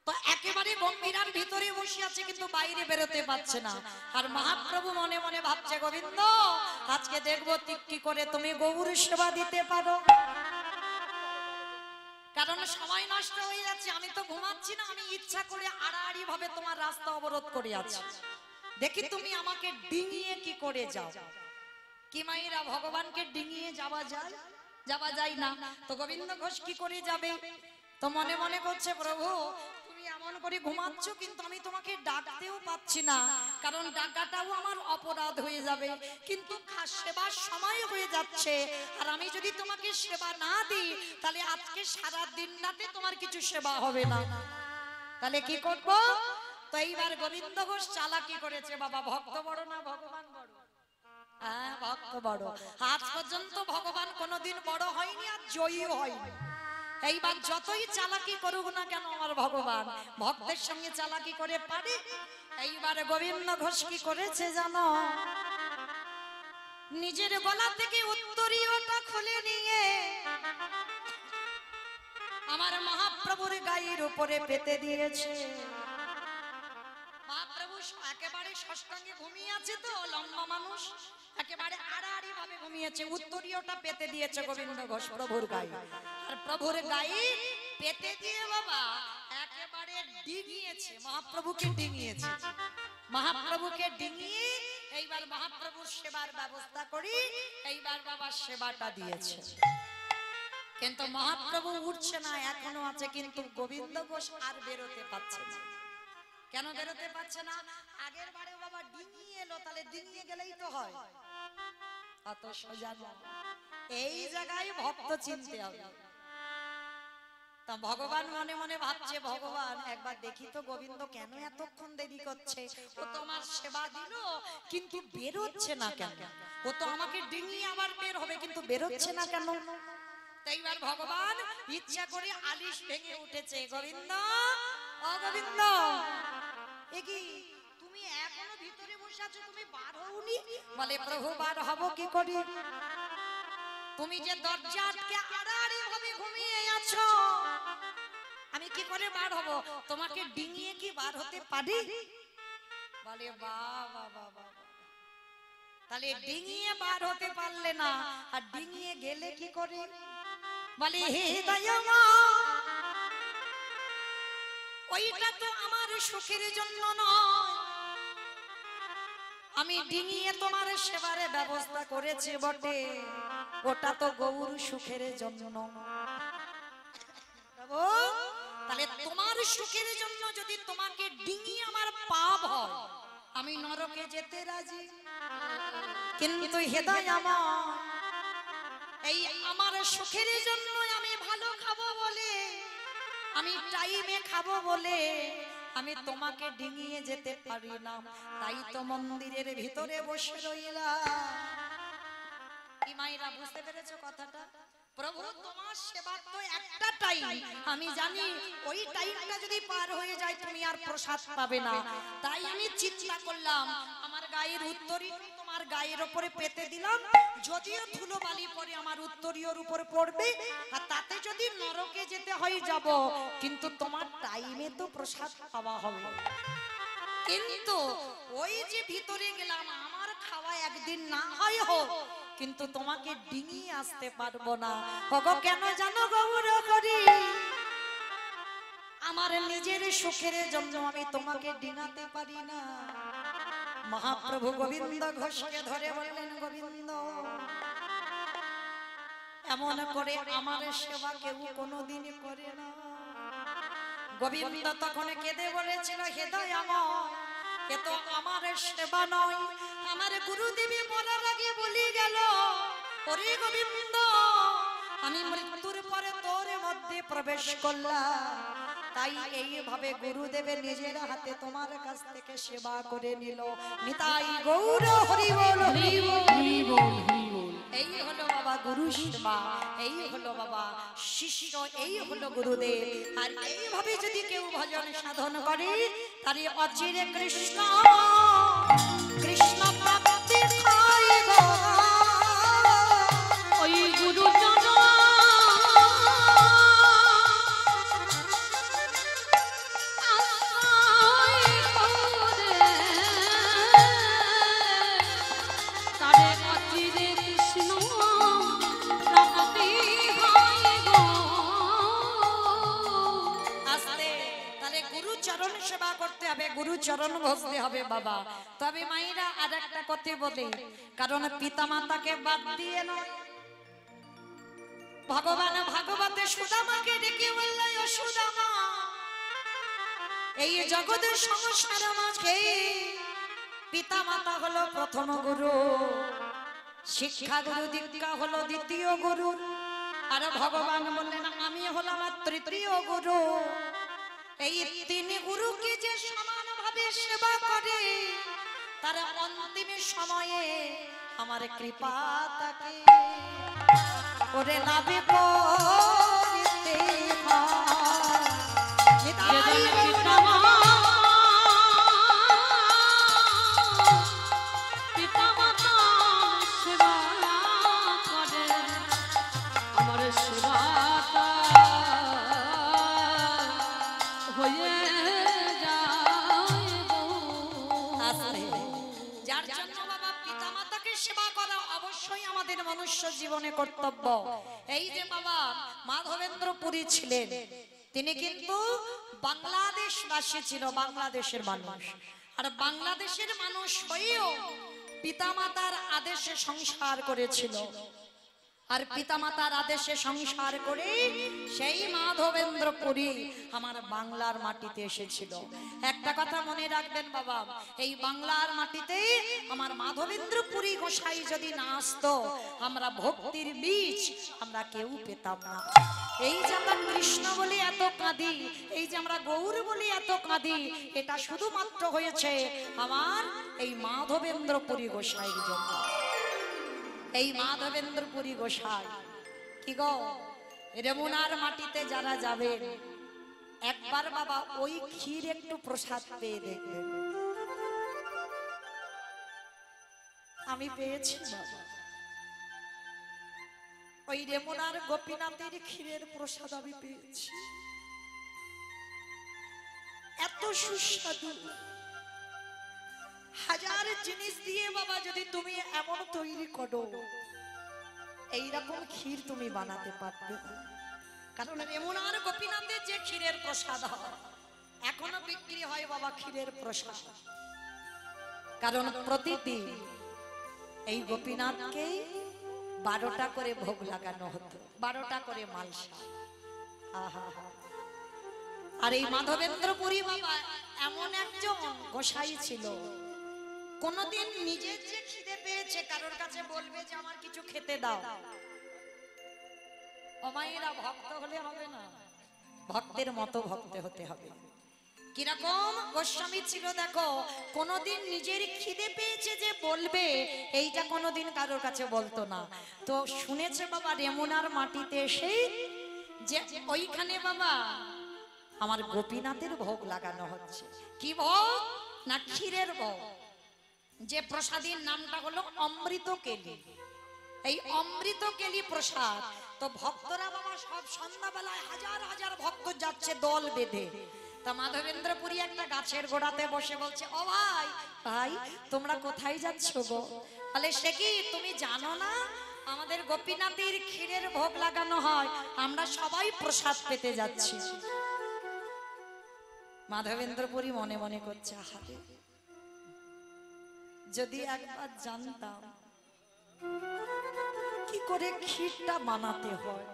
তো একেবারে গম্ভীরার ভিতরে বসে আছে কিন্তু বাইরে বেরোতে পারছে না। আর মহাপ্রভু মনে মনে ভাবছে, গোবিন্দ আজকে দেখবো কি করে তুমি গৌর সেবা দিতে পারো, কারণ সময় নষ্ট হয়ে যাচ্ছে, আমি তো ঘুমাচ্ছি না, আমি ইচ্ছা করে আড়াআড়ি ভাবে তোমার রাস্তা অবরোধ করে আছি, দেখি তুমি আমাকে ডিঙিয়ে কি করে যাও। কি মায়েরা, ভগবানকে ডিঙিয়ে যাওয়া যায়? যাওয়া যায় না। তো গোবিন্দ ঘোষ কি করে যাবে? তো মনে মনে করছে, প্রভু এমন করে ঘুমাচ্ছ কিন্তু আমি তোমাকে ডাকতেও পাচ্ছি না, কারণ ডাকাটাও আমার অপরাধ হয়ে যাবে, কিন্তু সেবার সময় হয়ে যাচ্ছে, আর আমি যদি তোমাকে সেবা না দিই তাহলে আজকে সারা দিন রাতে তোমার কিছু সেবা হবে না, তাহলে কি করব? তো এইবার গোবিন্দ ঘোষ চালাকি করেছে বাবা। ভক্ত বড় না ভগবান বড়? হ্যাঁ, ভক্ত বড়। আজ পর্যন্ত ভগবান কোনোদিন বড় হয়নি আর জয়ীও হয়নি। এইবার যতই চালাকি করুক না কেন আমার ভগবান ভক্তের সঙ্গে চালাকি করে পারে। এইবার গোবিন্দ ঘোষ কি করেছে জানো? নিজের গলা থেকে উত্তরীয়টা খুলে নিয়ে আমার মহাপ্রভুর গায়ের উপরে পেতে দিয়েছে। মহাপ্রভু একেবারে ষষ্ঠাঙ্গে ঘুমিয়ে আছে, তো লম্বা মানুষ, একেবারে আড়াআড়ি ভাবে ঘুমিয়েছে, উত্তরীয়টা পেতে দিয়েছে গোবিন্দ ঘোষ প্রভুর গায়ে। আর প্রভুর গায়ে পেতে দিয়ে বাবা একেবারে ডিঙিয়েছে, মহাপ্রভুকে ডিঙিয়েছে। মহাপ্রভুকে ডিঙিয়ে এইবার মহাপ্রভুর সেবার ব্যবস্থা করি, এইবার বাবা সেবাটা দিয়েছে। কিন্তু মহাপ্রভু উঠছে না, এখনো আছে, কিন্তু গোবিন্দ ঘোষ আর বেরোতে পারছে না। কেন বেরোতে পারছে না? আগের বারে বাবা ডিঙিয়ে এলো, তাহলে ডিঙিয়ে গেলেই তো হয়, অত সোজা না। এই জায়গায় ভক্ত চিনতে হবে। তা ভগবান মনে মনে ভাবছে, ভগবান একবার দেখি তো গোবিন্দ কেন এতক্ষণ দেরি করছে। ও তো আমার সেবা দিল, কিন্তু বেরোচ্ছে না কেন? ও তো আমাকে ডিঙিয়ে আবার বের হবে, কিন্তু বেরোচ্ছে না কেন? এইবার ভগবান ইচ্ছা করে আলিশ ভেঙে উঠেছে, গোবিন্দ, ও গোবিন্দ, এ কি তুমি এখনো ভিতরে বসে আছো, তুমি বার হওনি? বলে, প্রভু বার হব কি করে? তুমি যে দরজা আটকে আড়াআড়ি ভাবে ঘুমিয়ে আছো, আমি কি করে বার হব? তোমাকে ডিঙিয়ে কি বার হতে পারি? বলে, বাবা বাবা, তাহলে ডিঙিয়ে বার হতে পারলে না, আর ডিঙিয়ে গেলে কি করে? বলে, হে দয়ামা, ওইটা তো আমার সুখের জন্য নয়, আমি ডিঙিয়ে তোমার সেবার ব্যবস্থা করেছি বটে, ওটা তো গৌর সুখের জন্য। তাহলে তোমার সুখের জন্য যদি তোমাকে ডিঙিয়ে আমার পাপ হয়, আমি নরকে যেতে রাজি, কিন্তু হৃদয় আমার, এই আমার সুখের জন্য আমি ভালো খাবো বলে, আমি টাইমে খাবো বলে আমি তোমাকে ডিঙিয়ে যেতে পারি না, তাই তো মন্দিরের ভিতরে বসে রইলাম। কি মায়েরা বুঝতে পেরেছো কথাটা? প্রভু তোমার সেবা তো একটা টাইম, আমি জানি ওই টাইমটা যদি পার হয়ে যায় তুমি আর প্রসাদ পাবে না, তাই আমি চিন্তা করলাম আমার গায়ের উত্তরী তোমার গায়ের উপরে পেতে দিলাম, যদিও ধুলোবালি পরে আমার উত্তরীয়র উপরে পড়বে, আর তাতে যদি নরকে যেতে হয় যাব, কিন্তু তোমার টাইমে তো প্রসাদ পাওয়া হবে। কিন্তু ওই যে ভিতরে গেলাম, আমার খাওয়া একদিন না হয় হোক, কিন্তু তোমাকে ডিঙিয়ে আসতে পারবো না। ওগো কেন জানো গৌর করি, আমার নিজের সুখের জন্য আমি তোমাকে ডিঙাতে পারি না। মহাপ্রভু গোবিন্দ ঘোষকে ধরে বললেন, গোবিন্দ, এমন করে আমার সেবা কেউ কোনোদিন করে না। গোবিন্দ তখন কেঁদে বলেছিল, হৃদয় আমার, এ তো আমার সেবা নয়, আমার গুরুদেবী মরার আগে বলি গেল, ওরে গোবিন্দ, আমি মৃত্যুর পরে তোর মধ্যে প্রবেশ করলাম, তাই এইভাবে গুরুদেবের নিজের হাতে তোমার কাছ থেকে সেবা করে নিল। নিতাই গৌর হরি বল, হরি বল। এই হলো বাবা গুরু সেবা, এই হলো বাবা শিষ্য, এই হলো গুরুদেব। আর এইভাবে যদি কেউ ভজন সাধন করে, তারে অচিরে কৃষ্ণ কৃষ্ণ প্রাপ্তি হয় গো, ওই গুরু সেবা করতে হবে, গুরু চরণ ভজতে হবে বাবা। তবে মায়েরা আর একটা কথা বলে, কারণ পিতা মাতাকে বাদ দিয়ে নয়, ভগবান ভাগবতে সুদামাকে ডেকে বললেন, ও সুদামা, এই জগতের সংসার মাঝে পিতা মাতা হলো প্রথম গুরু, শিক্ষা গুরু দীক্ষা হলো দ্বিতীয় গুরু, আর ভগবান বললেন আমি হলাম তৃতীয় গুরু। এই তিন গুরুকে যে সমানভাবে সেবা করে, তার অন্তিম সময়ে আমার কৃপা তাকে করে লাভে পড়তে মনুষ্য জীবনে কর্তব্য। এই যে বাবা মাধবেন্দ্র পুরী ছিলেন, তিনি কিন্তু বাংলাদেশ বাসী ছিল, বাংলাদেশের মানুষ। আর বাংলাদেশের মানুষ হয়েও পিতামাতার আদেশে সংসার করেছিল। আর পিতামাতার আদেশে সংসার করে সেই মাধবেন্দ্রপুরী আমার বাংলার মাটিতে এসেছিল। একটা কথা মনে রাখবেন বাবা, এই বাংলার মাটিতে আমার মাধবেন্দ্রপুরী গোসাই যদি না আসতো, আমরা ভক্তির বীজ আমরা কেউ পেতাম না। এই যে আমরা কৃষ্ণ বলি এত কাঁদি, এই যে আমরা গৌর বলি এত কাঁদি, এটা শুধুমাত্র হয়েছে আমার এই মাধবেন্দ্রপুরী গোসাইয়ের জন্য। এই মাধবেন্দ্রপুরী গোসাই কি গো, রেমুনার মাটিতে যারা যাবেন একবার বাবা ওই ক্ষীর একটু প্রসাদ পেয়ে দেখবেন। আমি পেয়েছি বাবা, ওই রেমুনার গোপীনাথের ক্ষীরের প্রসাদ আমি পেয়েছি, এত সুস্বাদু। হাজার জিনিস দিয়ে বাবা যদি তুমি এমন তৈরি করো, এইরকম ক্ষীর তুমি বানাতে পারবে। কারণ রেমুনার গোপীনাথের যে ক্ষীরের প্রসাদ হয়, এখনো বিক্রি হয় বাবা ক্ষীরের প্রসাদ। কারণ প্রতিদিন এই গোপীনাথকে 12টা করে ভোগ লাগানো হতো, 12টা করে মালসা। আর এই মাধবেন্দ্রপুরী বাবা এমন একজন গোসাই ছিল, কোনদিন নিজের যে খিদে পেয়েছে কারোর কাছে বলবে যে আমার কিছু খেতে দাও। অমায়েরা ভক্ত হলে হবে না, ভক্তের মতো ভক্ত হতে হবে। কিরকম গোস্বামী ছিল দেখো, কোনদিন নিজের খিদে পেয়েছে যে বলবে, এইটা কোনদিন কারোর কাছে বলতো না। তো শুনেছে বাবা রেমুনার মাটিতে এসে যে ওইখানে বাবা আমার গোপীনাথের ভোগ লাগানো হচ্ছে। কি ভোগ না ক্ষীরের ভোগ, যে প্রসাদের নামটা হলো অমৃত কেলি। এই অমৃত কেলি প্রসাদ। তো ভক্তরা বাবা সব সন্ধ্যাবেলায় হাজার হাজার ভক্ত যাচ্ছে দল বেঁধে। তা মাধবেন্দ্রপুরী একটা গাছের গোড়াতে বসে বলছে, ও ভাই ভাই তোমরা কোথায় যাচ্ছ গো? বলে সে কি তুমি জানো না আমাদের গোপীনাথের ক্ষীরের ভোগ লাগানো হয়, আমরা সবাই প্রসাদ পেতে যাচ্ছি। মাধবেন্দ্রপুরী মনে মনে করছে, আহারে যদি একবার জানতাম কি করে ক্ষীরটা বানাতে হয়,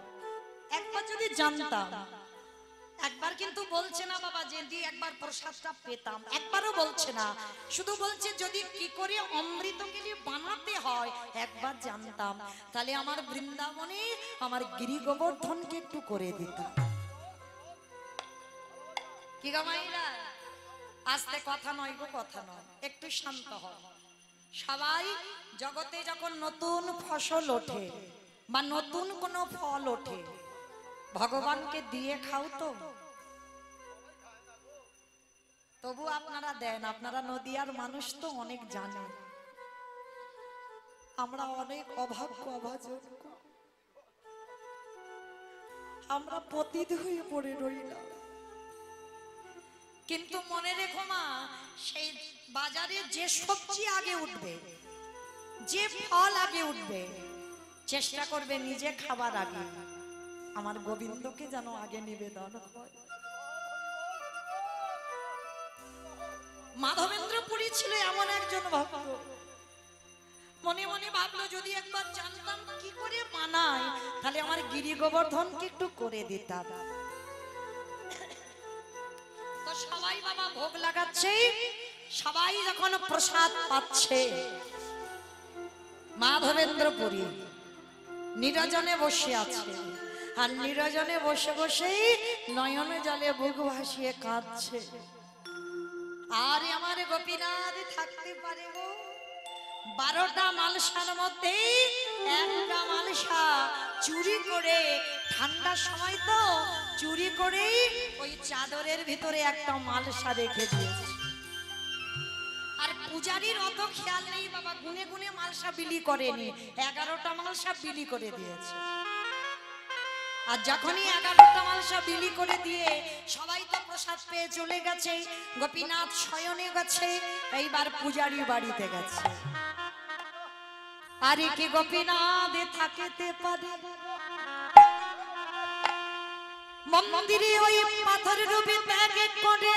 একবার যদি জানতাম। একবার কিন্তু বলছে না বাবা যদি একবার প্রসাদটা পেতাম, একবারও বলছে না, শুধু বলছে যদি কি করে অমৃত কেলি বানাতে হয় একবার জানতাম, তাহলে আমার বৃন্দাবনে আমার গিরি গোবর্ধনকে একটু করে দিতাম। কি গো মাইরা, আস্তে কথা নয় গো, কথা নয়, একটু শান্ত হও। সবাই জগতে যখন নতুন ফসল ওঠে বা নতুন কোনো ফল ওঠে, ভগবানকে দিয়ে খাও তো, তবু আপনারা দেন। আপনারা নদিয়ার মানুষ তো অনেক জানেন, আমরা অনেক অভাগ্য অভাজন, আমরা পতিত হয়ে পড়ে রইলাম। কিন্তু মনে রেখো মা, সেই বাজারে যে সবজি আগে উঠবে, যে ফল আগে উঠবে, চেষ্টা করবে নিজে খাবার আগে আমার গোবিন্দকে যেন আগে নিবেদন হয়। মাধবেন্দ্রপুরী ছিল এমন একজন ভক্ত, মনে মনে ভাবলো যদি একবার জানতাম কি করে বানায়, তাহলে আমার গিরি গোবর্ধনকে একটু করে দিতাম। তো সবাই বাবা ভোগ লাগাচ্ছে, সবাই যখন প্রসাদ পাচ্ছে, মাধবেন্দ্রপুরী নিরজনে বসে আছে। আর নিরজনে বসে বসেই নয়নে জলে বুক ভাসিয়ে কাঁদছে। আর আমার গোপীনাথ থাকতে পারে গো, 12টা মালসার মধ্যে একটা মালসা চুরি করে, ঠান্ডার সময় তো চুরি করে ওই চাদরের ভিতরে একটা মালসা রেখে দিয়েছে। আর পূজারীর অত খেয়াল নেই বাবা, গুনে গুনে মালসা বিলি করেনি, 11টা মালসা বিলি করে দিয়েছে। আর যখনই 11টা মালসা বিলি করে দিয়ে সবাই তো প্রসাদ পেয়ে চলে গেছে, গোপীনাথ শয়নে গেছে, এইবার পূজারী বাড়িতে গেছে। আরে কি গোপীনাথ থাকিতে পারে মন্দিরে ওই পাথর রূপে ত্যাগ করে,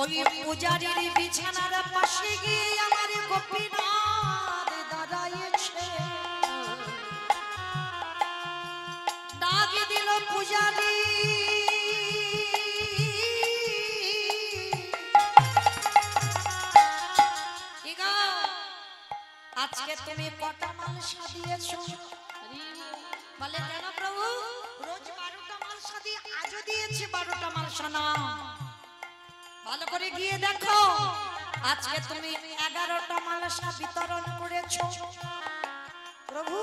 ওই পূজারীর বিছানার পাশে গিয়ে আমার গোপীনাথ দাঁড়াইছে, ডাক দিল পূজারী, আজকে তুমি কটা মালসা দিয়েছো? বলে কেন প্রভু, রোজ 12টা মালসা দিয়ে আজও দিয়েছি 12টা মালসা না। ভালো করে গিয়ে দেখো, আজকে তুমি 11টা মালসা বিতরণ করেছো। প্রভু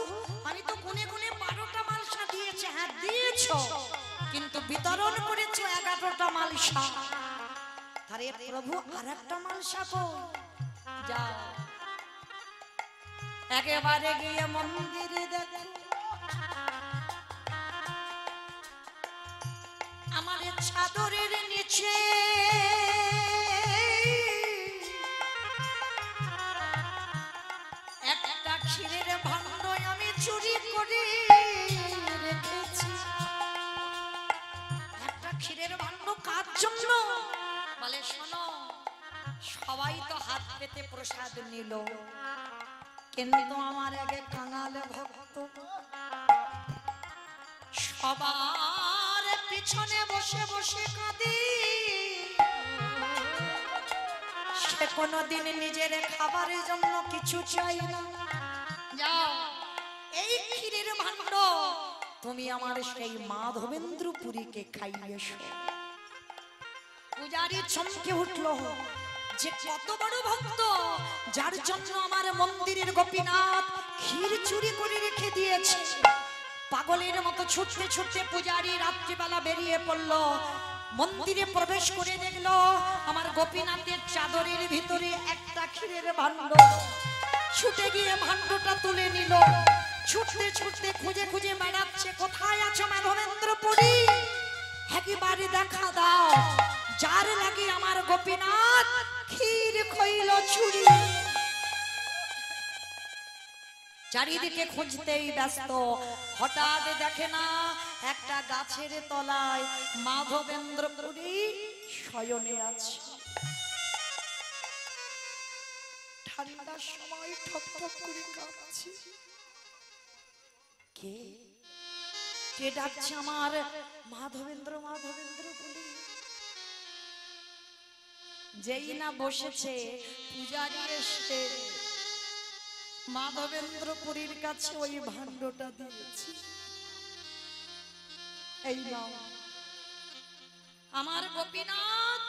আমি তো গুনে গুনে 12টা মালসা দিয়েছি। হ্যাঁ দিয়েছো, কিন্তু বিতরণ করেছো 11টা মালসা। আরে প্রভু আরেকটা মালসা কই? যাও একেবারে গিয়ে মন্দিরে দেখো, আমার চাদরের নিচে একটা ক্ষীরের ভাণ্ড আমি চুরি করে রেখেছি। একটা ক্ষীরের ভাণ্ড কার জন্য? বলে শোনো, সবাই তো হাত পেতে প্রসাদ নিল, কিন্তু আমার আগে কাঙালে ভক্ত সবার পিছনে বসে বসে কাঁদে। সে কোনোদিন নিজের খাবারের জন্য কিছু চাই না। যাও এই ক্ষীরের ভাণ্ড তুমি আমার সেই মাধবেন্দ্রপুরীকে খাইয়েছো। পূজারী চমকে উঠলো যে কত বড় ভক্ত, যার জন্য আমার মন্দিরের গোপীনাথ ক্ষীর চুরি করে রেখে দিয়েছে। পাগলের মতো ছুটতে ছুটতে পূজারী রাত্রিবেলা বেরিয়ে পড়লো, মন্দিরে প্রবেশ করে দেখলো আমার গোপীনাথের চাদরের ভিতরে একটা ক্ষীরের ভাণ্ড। ছুটে গিয়ে ভাণ্ডটা তুলে নিল, ছুটতে ছুটতে খুঁজে খুঁজে বেড়াচ্ছে, কোথায় আছো মাধবেন্দ্রপুরী, একেবারে দেখা দাও, যার লাগে আমার গোপীনাথ ক্ষীর খইল চুরি। চারিদিকে খুঁজতেই ব্যস্ত, হঠাৎ দেখে না একটা গাছের তলায় মাধবেন্দ্রপুরী শয়নে আছে। ঠান্ডার সময় ঠক ঠক করে কাঁপছে। কে কে ডাকছে আমার মাধবেন্দ্র মাধবেন্দ্র বলে? যেই না বসেছে পূজারী এসে মাধবেন্দ্রপুরীর কাছে ওই ভাণ্ডটা দিয়েছি। এই নাও আমার গোপীনাথ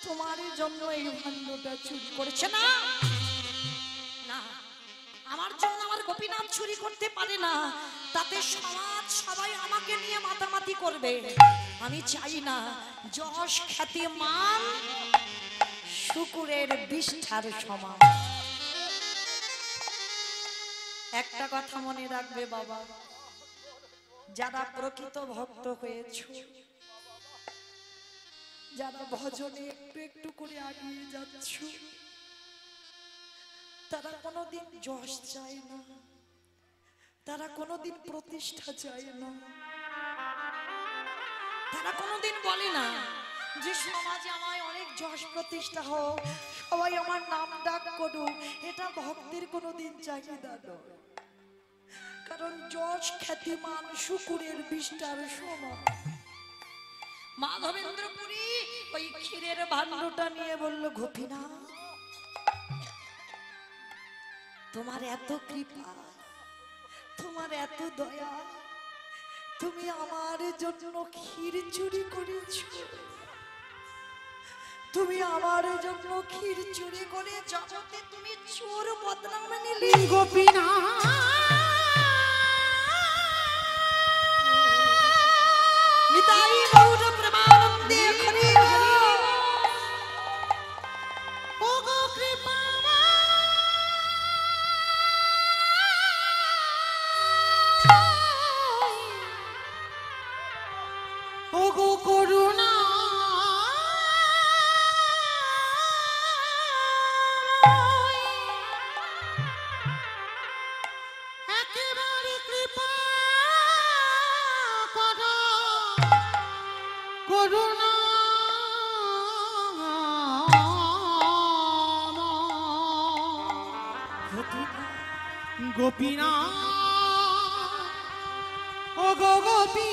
তোমার জন্য এই ভাণ্ডটা চুরি করেছে। না না, আমার জন্য আমার গোপীনাথ চুরি করতে পারে না, তাতে সমাজ সবাই আমাকে নিয়ে মাতামাতি করবে। আমি চাই না, যশ খ্যাতি মান শুকুরের বিষ্ঠার সমান। একটা কথা মনে রাখবে বাবা, যারা প্রকৃত ভক্ত হয়েছ, যারা ভজনে একটু একটু করে এগিয়ে যাচ্ছ, তারা কোনোদিন যশ চায় না, তারা কোনোদিন প্রতিষ্ঠা চায় না, তারা কোনোদিন বলে না যে সমাজে আমায় অনেক যশ প্রতিষ্ঠা হোক, সবাই আমার নাম ডাক করুক। এটা ভক্তের কোনোদিন চাহিদা নয়, কারণ যশ খ্যাতিমান শুকুরের বিষ্ঠার সমান। মাধবেন্দ্রপুরী ওই ক্ষীরের ভাণ্ডটা নিয়ে বলল, গোপীনাথ তোমার এত কৃপা, তোমার এত দয়া, তুমি আমার জন্য ক্ষীর চুরি করেছো, তুমি আমার জন্য ক্ষীর চুরি করে জগতে তুমি চোর বদনাম নিলে। গোপীনাথ নিতাই গৌর প্রেমানন্দে হরি হরি। ও গো কৃপা ও গো করুণা গোপীনা ও গো গোপী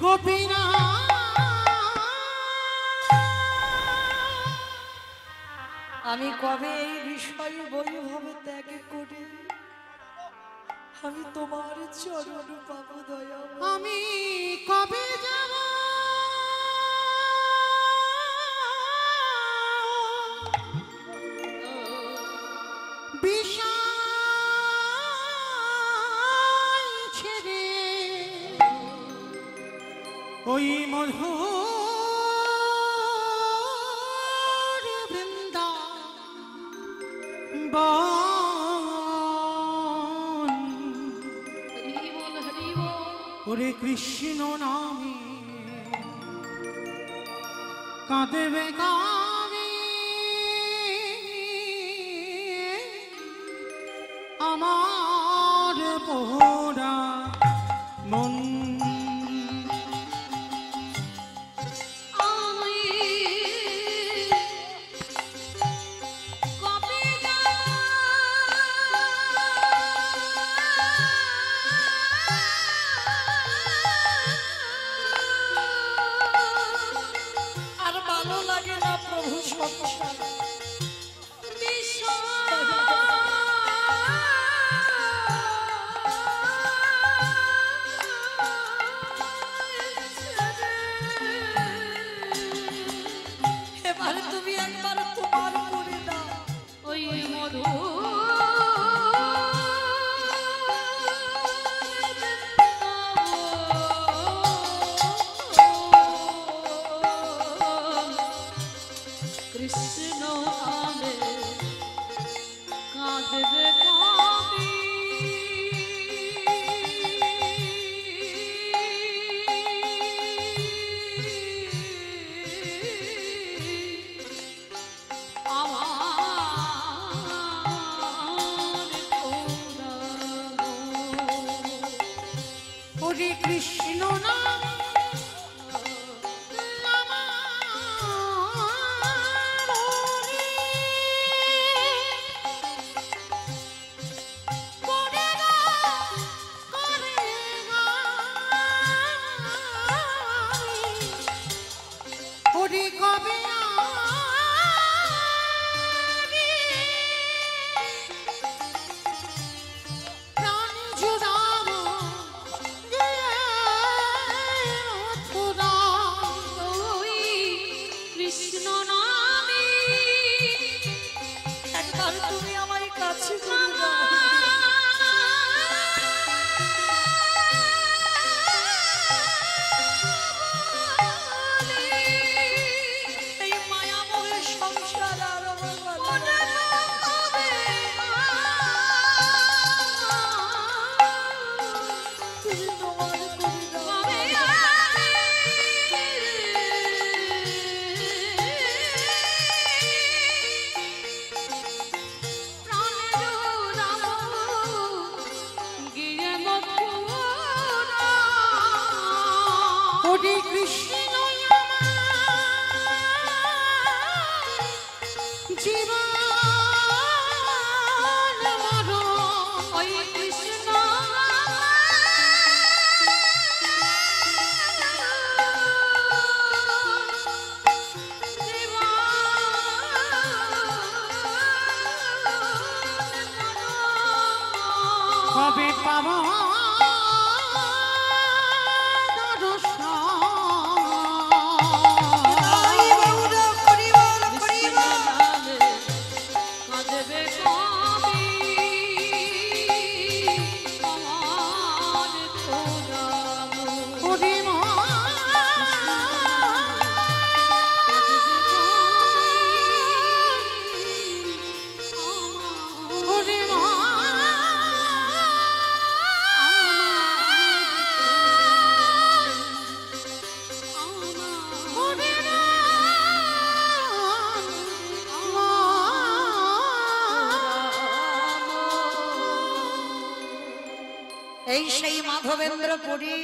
গোপীনা আমি কবে এই বিষয় বৈভব ত্যাগ করে আমি তোমার চরণ পাবো দয়া, আমি কবে যাব বিষয় ছেড়ে ওই মধুর বৃন্দাবন। ওরে কৃষ্ণ নামে কাঁদবে কামে আমার পোড়া মন। আর ভালো লাগে না প্রভু সংসার, এবারে তুমি একবার তোমার করে দাও ওই মধু কৃষ্ণ নামে কাঁদবে কবি ওরে কৃষ্ণ নামে ওরে কবে প্রাণ জুড়াবো ওই কৃষ্ণ নামে একবার তুমি আমার কাছে করে দাও। এই মায়াময়ের সংসার আর আমার ভালো লাগে না। তুমি তোমার করে দাও। ওরে কৃষ্ণ জীবন মরণ ওই কৃষ্ণ কবে পাবো দর্শন? আই বাউরা করিবল করিবল। কাঁদবে কবি আমার খোদা ওরে মা ওরে মা ওরে এই সেই মাধবেন্দ্রপুরী,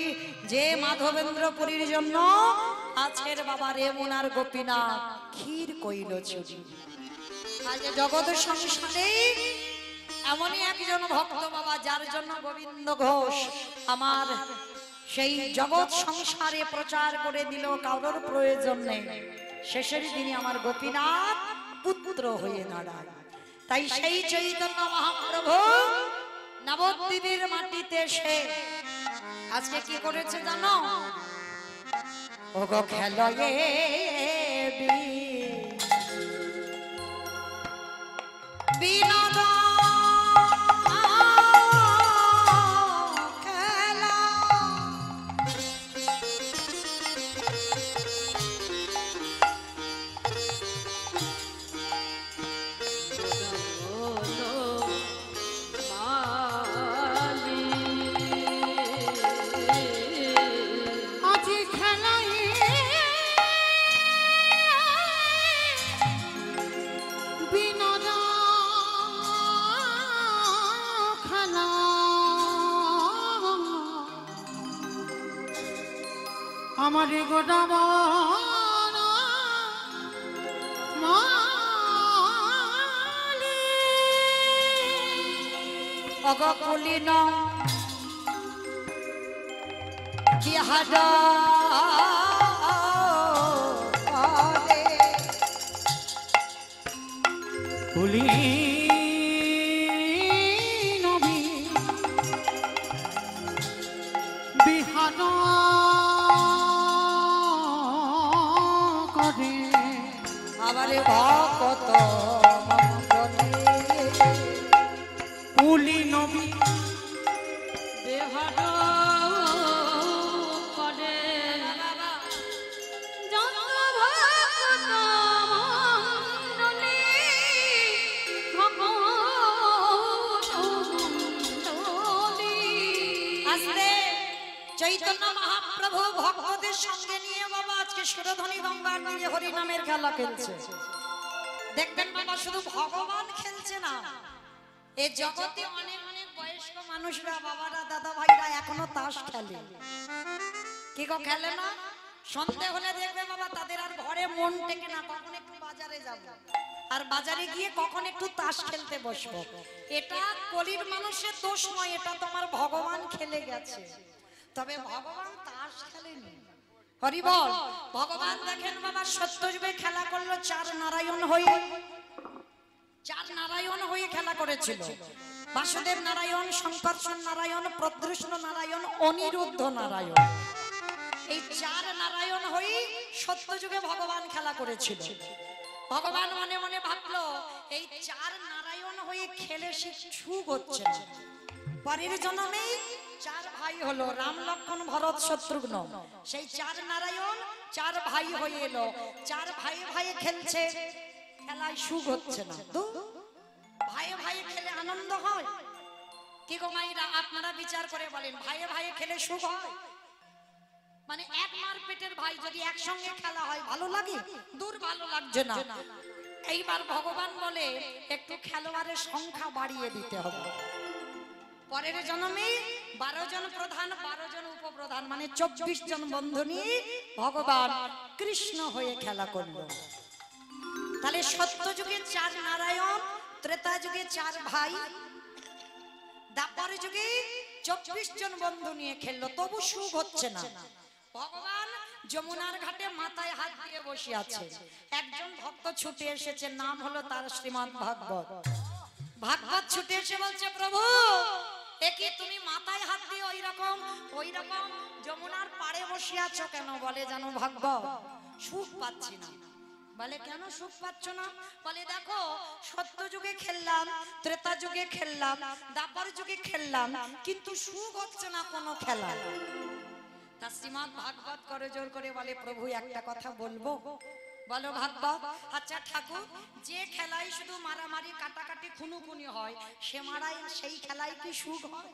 যে মাধবেন্দ্রপুরীর জন্য আজকের বাবা রেমুনার গোপীনাথ ক্ষীর কইল চুরি। আজ জগৎ সংসারে এমনই একজন ভক্ত বাবা, যার জন্য গোবিন্দ ঘোষ আমার সেই জগৎ সংসারে প্রচার করে দিল, কারোর প্রয়োজন নেই। শেষের দিনে আমার গোপীনাথ পুত্র হয়ে দাঁড়ায়। তাই সেই চৈতন্য মহাপ্রভু নবদ্বীপের মাটিতে সে আজকে কি করেছে জানো? ওগো খেলয়ে বিনোদ খেলা। আজি খেলাই বিনোদ খেলা আমারে গোদাম অগকুলিন কি হাড কুলি নবী বিহাদ করে আমারে ভকত মঙ্গলে কুলি নবী দেহর করে যত ভক্ত মণ্ডলী ভগবতী। আজকে চৈতন্য মহাপ্রভু ভক্তদের সঙ্গে নিয়ে বাবা আজকে সুরধ্বনি গঙ্গার তীরে হরি নামের খেলা খেলছে। দেখবেন বাবা, শুধু ভগবান খেলছে না, এই জগতে অনেক অনেক বয়স্ক মানুষরা, বাবারা, দাদা ভাইরা এখনো তাস খেলে। কি গো, খেলে না? সন্ধে হলে দেখবে বাবা তাদের আর ঘরে মন টেকে না, কখন একটু বাজারে যাব, আর বাজারে গিয়ে কখন একটু তাস খেলতে বসবো। এটা কলির মানুষের দোষ নয়, এটা তোমার ভগবান খেলে গেছে। তবে ভগবান তাস খেলেনি। হরি বল। ভগবান দেখেন বাবা সত্যযুগে খেলা করলো চার নারায়ণ হয়ে, চার নারায়ণ হয়ে খেলা করেছিল। বাসুদেব নারায়ণ, শঙ্কর্ষণ নারায়ণ, প্রদ্যুষ্ণ নারায়ণ, অনিরুদ্ধ নারায়ণ। এই চার নারায়ণ হয়ে সত্যযুগে ভগবান খেলা করেছিল। ভগবান মনে মনে ভাবলো এই চার নারায়ণ হয়ে খেলে সে সুখ হচ্ছে না। পরের জন্মে চার ভাই হলো, রাম, লক্ষ্মণ, ভরত, শত্রুঘ্ন। সেই চার নারায়ণ চার ভাই হয়ে এলো, চার ভাই ভাই খেলছে, খেলায় সুখ হচ্ছে না। ভাই ভাই খেলে আনন্দ হয়? কি গো মাইরা, আপনারা বিচার করে বলেন, ভাই ভাই খেলে সুখ হয়? মানে এক মার পেটের ভাই যদি একসঙ্গে খেলা হয় ভালো লাগে? দূর, ভালো লাগছে না। এইবার ভগবান বলে একটু খেলোয়াড়ের সংখ্যা বাড়িয়ে দিতে হবে। পরের জন্মে 12 জন প্রধান, 12 জন উপপ্রধান, মানে 24 জন বন্ধু নিয়ে ভগবান কৃষ্ণ হয়ে খেলা করলো। তাহলে সত্য যুগে চার নারায়ণ, ত্রেতা যুগে চার ভাই, দ্বাপর যুগে 24 জন বন্ধু নিয়ে খেললো, তবু সুখ হচ্ছে না। ভগবান যমুনার ঘাটে মাথায় হাত দিয়ে বসে আছে। একজন ভক্ত ছুটে এসেছে, নাম হলো তার শ্রীমদ ভাগবত। ভাগবত ছুটে এসে বলছে, প্রভু একে তুমি মাথায় হাত দিয়ে ওই রকম যমুনার পাড়ে বসে আছো কেন? বলে জানো ভাগবত, সুখ পাচ্ছি না। বলে কেন সুখ পাচ্ছ না? বলে দেখো, সত্য যুগে খেললাম, ত্রেতা যুগে খেললাম, দ্বাপর যুগে খেললাম, কিন্তু সুখ হচ্ছে না কোনো খেলা। তা শ্রীমদ ভাগবত করে জোর করে বলে, প্রভু একটা কথা বলবো? বলো ভাগবত। আচ্ছা ঠাকুর, যে খেলায় শুধু মারামারি, কাটাকাটি, খুনোখুনি হয়, সেই খেলায় কি সুখ হয়?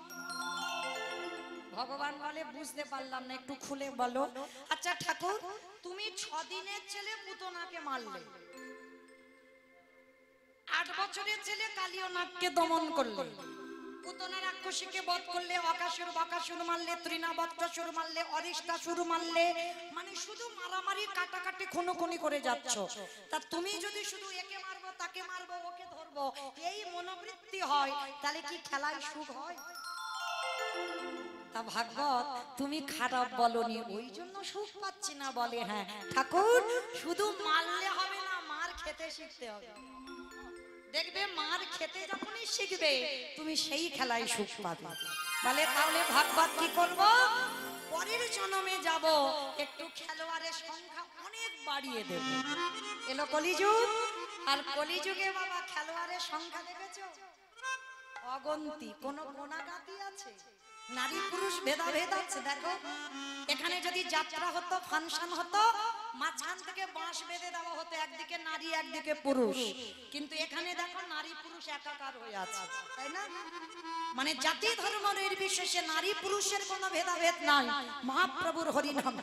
ভগবান বলে, বুঝতে পারলাম না, একটু খুলে বলো। আচ্ছা ঠাকুর, তুমি 6 দিনের ছেলে পুতনাকে মারলে, 8 বছরের ছেলে কালিয়নাগকে দমন করলে, পুতনা রাক্ষসীকে বধ করলে, অকাসুর বাকাসুর মারলে, তৃণাবত্তাসুর মারলে, অরিষ্টাসুর মারলে, মানে শুধু মারামারি, কাটাকাটি, খুনোখুনি করে যাচ্ছ। তা তুমি যদি শুধু একে মারবো তাকে তাকে মারবো ওকে ধরবো এই মনোবৃত্তি হয় তাহলে কি খেলায় সুখ হয়? তা ভাগবত তুমি খারাপ বলনি ওই জন্য সুখ পাচ্ছি না বলে। হ্যাঁ ঠাকুর শুধু মারলে হবে না, মার খেতে শিখতে হবে। দেখবে মার খেতে যখনই শিখবে তুমি সেই খেলায় সুখ পাবে। বলে তাহলে ভাগবত কি করব? পরের জন্মে যাব, একটু খেলোয়াড়ের সংখ্যা অনেক বাড়িয়ে দেব। এলো কলিযুগ, আর কলিযুগে বাবা খেলোয়াড়ের সংখ্যা দেখেছো অগন্তি, কোন গোনাগাতি আছে? নারী পুরুষ ভেদাভেদ আছে। দেখো এখানে যদি যাত্রা হতো, ফাংশন হতো, মাঝখান থেকে বাঁশ বেঁধে দেওয়া হতো, একদিকে নারী একদিকে পুরুষ, কিন্তু এখানে দেখো নারী পুরুষ একাকার হয়ে আছে, তাই না? মানে জাতি ধর্ম নির্বিশেষে নারী পুরুষের কোনো ভেদাভেদ নাই। মহাপ্রভুর হরিনাম।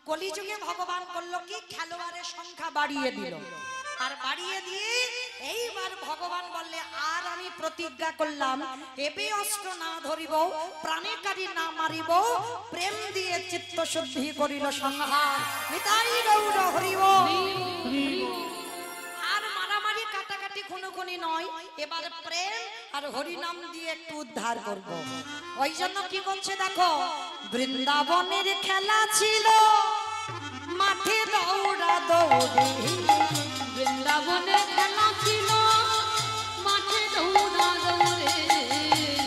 কলিযুগে ভগবান করলো কি? খেলোয়াড়ের সংখ্যা বাড়িয়ে দিল। আর বাড়িয়ে দিয়ে এইবার ভগবান বললে আর আমি প্রতিজ্ঞা করলাম এবে অস্ত্র না ধরিব, প্রাণীকারী না মারিব, প্রেম দিয়ে চিত্ত শুদ্ধি করিল সংহার। নিতাই গৌর হরিব। আর মারামারি কাটাকাটি খুনোখুনি নয়, এবার প্রেম আর হরিনাম দিয়ে একটু উদ্ধার করব। ওই জন্য কি বলছে দেখো, বৃন্দাবনের খেলা ছিল মাঠে দৌড়া দৌড়ি, বৃন্দাবনে খেলা ছিল মাঠে দৌড়া দৌড়ে,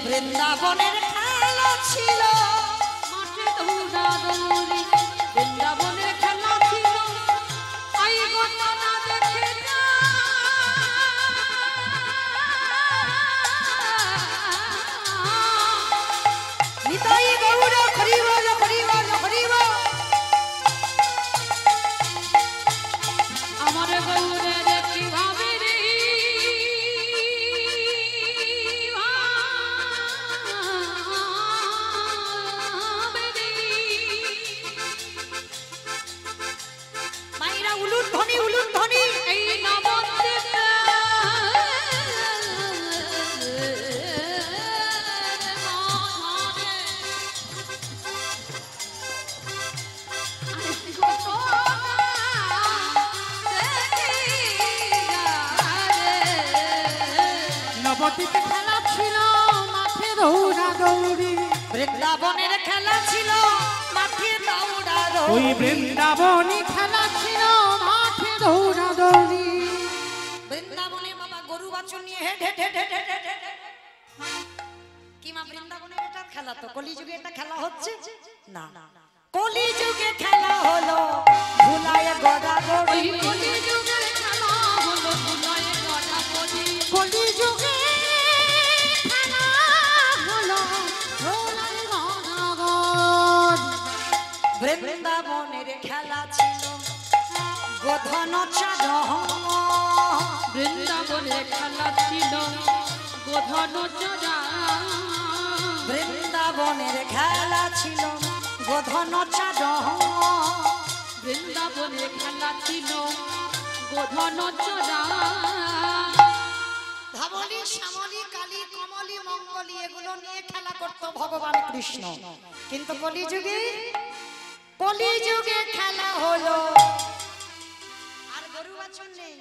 বৃন্দাবনের খেলা ছিল মাঠে দৌড়া দৌড়ে, বৃন্দাবনে খেলা ছিল আই ঘটনা দেখে যা। নিতাই গৌর হরিব হরিব হরিব। আমার গৌরের কিভাবে রে মাইরা উলুন ধ্বনি উলুন ধ্বনি। এই নবদ্বীপ নবদ্বীপে খেলা ছিল মাঠে দৌড়া দৌড়ি, বৃন্দাবনের খেলা ছিল মাঠে দৌড়া ওই দৌড়ি। বৃন্দাবনী খেলা ছিল মাঠে দৌড়া দৌড়ি। বৃন্দাবনে বাবা গরু বাছুর নিয়ে head head head head head head. কি মা বৃন্দাবনে এটা খেলা? তো কলিযুগে এটা খেলা হচ্ছে না। কলিযুগে খেলা হলো ভুলায় গড়া ওই গড়ি। কলিযুগের খেলা হলো ভুলায় গড়া গড়ি, কলিযুগে খেলা হলো ভোলার গণগণ। বৃন্দাবনের খেলা ছিল গোধন চারণ। বৃন্দাবনের খেলা ছিল গোধন চড়া, বৃন্দাবনের খেলা ছিল গোধন চারণ। বৃন্দাবনের খেলা ছিল গোধন চড়া। ধাবলি শ্যামলি কালী কমলি মঙ্গলি এগুলো নিয়ে খেলা করতো ভগবান কৃষ্ণ। কিন্তু কলিযুগে খেলা হলো আর গরু বাছুর নেই,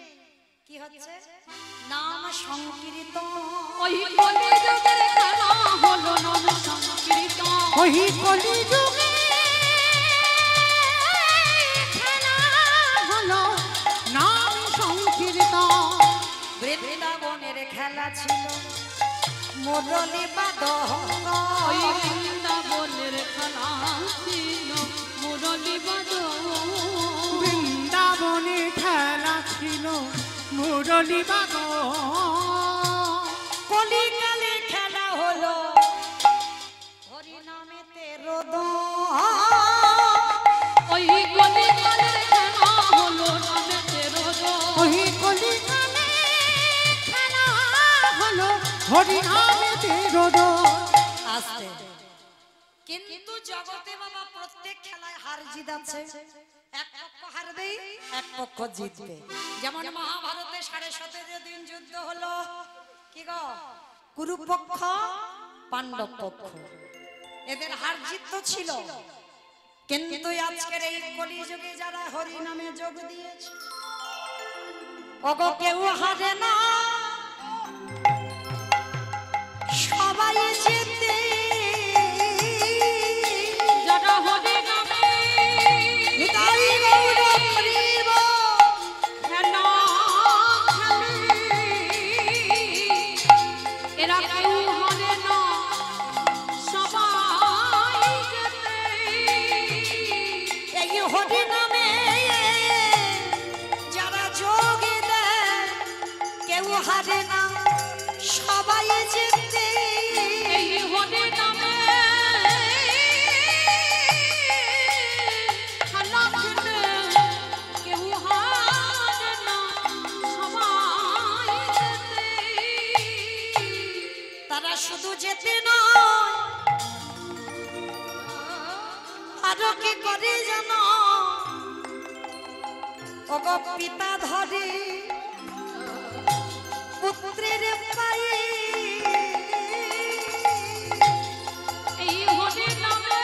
কি হচ্ছে? নাম সংকীর্তন। ওই কলিযুগের খেলা হলো নাম সংকীর্তন, ওই কলিযুগে খেলা হলো নাম সংকীর্তন। বৃন্দাবনের খেলা ছিল মুরলি বাদন। ওই বৃন্দাবনের খেলা ছিল মুরলি বাদন, বৃন্দাবনে খেলা ছিল মুরলি বাদন। কলিকালে খেলা হলো হরিনামেতে রোদন। ওই কলিকালের খেলা হলো নামেতে রোদন, ওই কলিকালে খেলা হলো হরিনামেতে রোদন। আসতে কিন্তু জগতে বাবা প্রত্যেক খেলায় হার জিত আছে। এক পক্ষ হারবে এক পক্ষ জিতবে। যেমন মহাভারতে 17.5 দিন যুদ্ধ হলো, কি গো? কুরুপক্ষ পাণ্ডব পক্ষ, এদের হার জিত তো ছিল। কিন্তু আজকের এই কলিযুগে যারা হরি নামে যোগ দিয়েছে ওগো কেউ হারে না সবাই যেতে যারা হরি নামে নিতাই গৌর হরিব খেলা খেলে এরা কেউ হরে না সবাই যেতে এই হরি নামে যারা যোগ দেয় কেউ হারে না সবাই যেতে এই হরি নামে খেলা খেলে কেউ হারে না সবাই যেতে তারা শুধু যেতে নয় আরো কি করে জানো ওগো পিতা ধরে পুত্রের পায়ে এই হরি নামে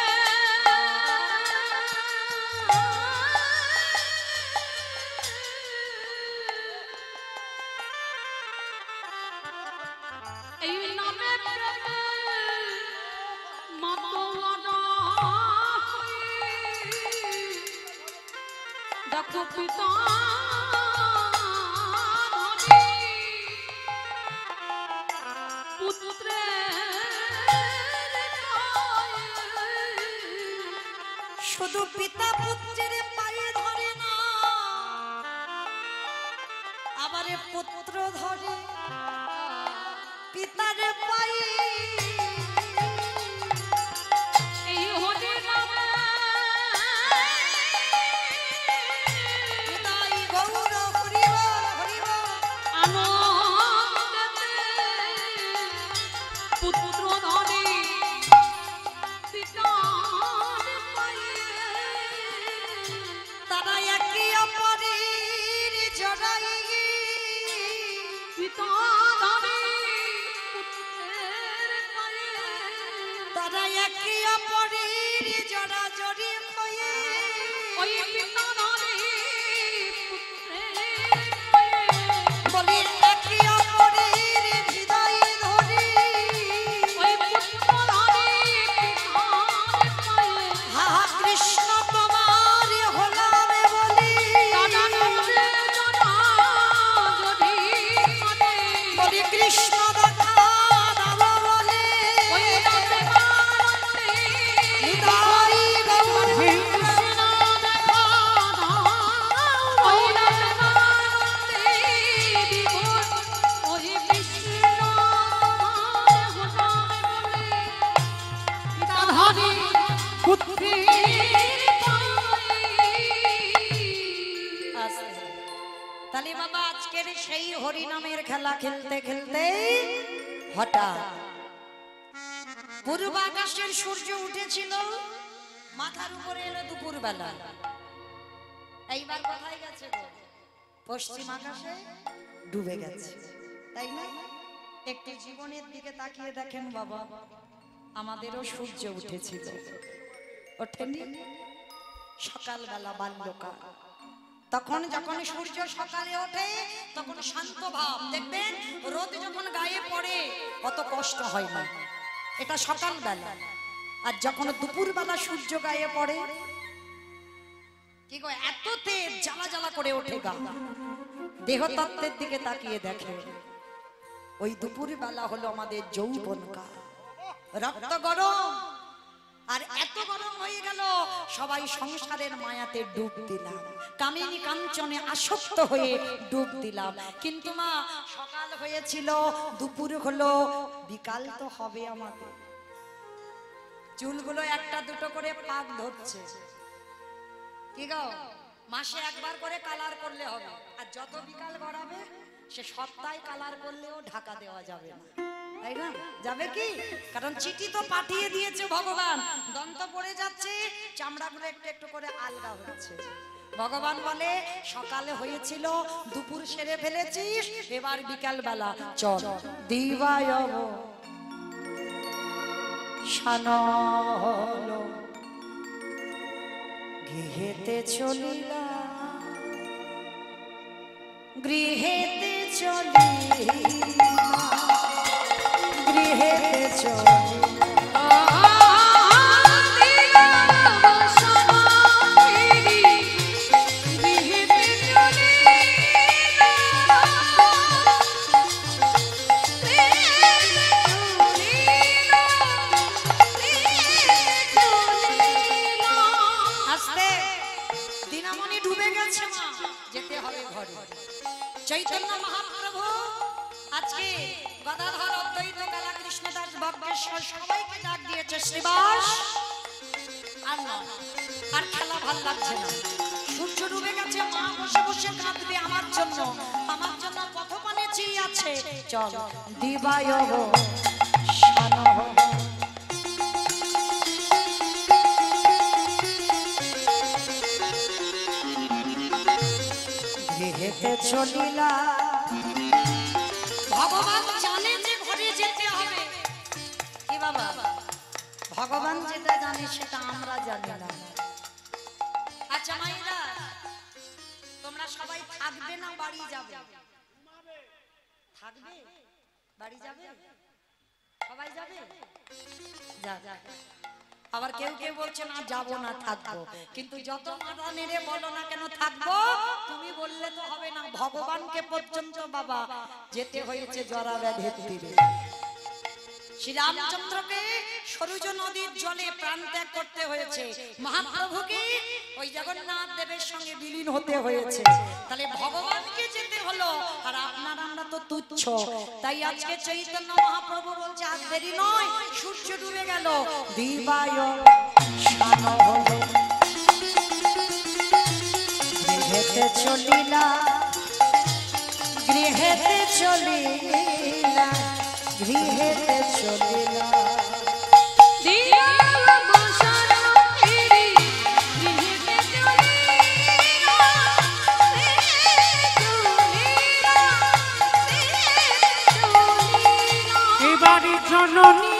এই নামে প্রেমে মাতোয়ারা দেখো পিতা শুধু পিতা পুত্রের পায়ে ধরে না আবার পুত্র ধরে পিতার পায়ে এই হরি নামে নিতাই গৌর হরিব হরিব আনন্দেতে পুত্র ধরে পিতার পায়ে তারা একে অপরের জড়াই পিতা ধরে পুত্রের পায়ে তারা একে অপরের জড়াজড়ি হয়ে ওই পিতা ধরে পুত্রের পায়ে বলে একে অপরের হৃদয় ধরে ওই পুত্র ধরে পিতার পায়ে হা কৃষ্ণ তোমার হলাম বলি বলি কৃষ্ণ দেখা দাও বলে নিতাই গৌর কৃষ্ণ দেখা দাও ধরে পুত্রের তাহলে বাবা আজকের সেই হরি নামের খেলা খেলতে খেলতে হঠাৎ পূর্ব আকাশের সূর্য উঠেছিল মাথার উপরে এলো দুপুর বেলা এইবার কোথায় গেছে গো পশ্চিম আকাশে ডুবে গেছে তাই না একটি জীবনের দিকে তাকিয়ে দেখেন বাবা আমাদেরও সূর্য উঠেছিল ওঠেনি সকালবেলা বাল্যকাল তখন যখন সূর্য সকালে ওঠে তখন শান্ত ভাব দেখবেন রোদ যখন গায়ে পড়ে অত কষ্ট হয় না এটা সকালবেলা আর যখন দুপুরবেলা সূর্য গায়ে পড়ে কি গো এত তেজ জ্বালা জ্বালা করে ওঠে গা দেহতত্ত্বের দিকে তাকিয়ে দেখে ওই দুপুরবেলা হলো আমাদের যৌবনকাল রক্ত গরম আর এত গরম হয়ে গেল সবাই সংসারের মায়াতে ডুব দিলাম কামিনী কাঞ্চনে আসক্ত হয়ে ডুব দিলাম কিন্তু মা সকাল হয়েছিল দুপুর হলো বিকাল তো হবে আমাদের চুলগুলো একটা দুটো করে পাক ধরছে কি গো মাসে একবার করে কালার করলে হবে আর যত বিকাল গড়াবে সে সপ্তাহে কালার করলেও ঢাকা দেওয়া যাবে না তাই না যাবে কি কারণ চিঠি তো পাঠিয়ে দিয়েছে ভগবান দন্ত পড়ে যাচ্ছে চামড়াগুলো একটু একটু করে আলগা হচ্ছে ভগবান বলে সকালে হয়েছিল দুপুর সেরে ফেলেছিস এবার বিকাল বেলা চল দিবায় শানো হলো গৃহেতে চলিলা গৃহেতে চলিলা গৃহেতে চলিলা আস্তে দিনামণি ডুবে গেছে মা যেতে হবে ঘরে চৈতন্য মহাপ্রভু আজকে গদাধর অদ্বৈত কালা কৃষ্ণদাস বক্রেশ্বর সবাইকে ডাক দিয়েছে শ্রীবাস আর না আর খেলা ভাল লাগছে না সূর্য ডুবে গেছে মা বসে বসে কাঁদবে আমার জন্য পথপানে চেয়ে আছে চল দিবায় শানহ গৃহেতে চলিলা ভগবান জানে যে ঘরে যেতে হবে কি বাবা ভগবান যেটা জানে সেটা আমরা জানি না আচ্ছা মাইরা তোমরা সবাই থাকবে না বাড়ি যাবে থাকবে বাড়ি যাবে সবাই যাবে যা যা আবার কেউ কেউ বলছে না যাবো না থাকবো কিন্তু যত মাথা নেড়ে বলো না কেন থাকবো তুমি বললে তো হবে না ভগবানকে পর্যন্ত বাবা যেতে হয়েছে জরা ব্যাধির তীরে শ্রীরামচন্দ্রকে সরযূ নদীর জলে প্রাণ ত্যাগ করতে হয়েছে মহাপ্রভুকে ওই জগন্নাথ দেবের সঙ্গে বিলীন হতে হয়েছে তাহলে ভগবানকে যেতে হলো আর আপনার আমরা তো তুচ্ছ তাই আজকে চৈতন্য মহাপ্রভু বলছে আজ দেরি নয় সূর্য ডুবে গেল দিবায় শানহ গৃহেতে চলিলা গৃহেতে চলিলা গৃহেতে চলিলা এবারে জননী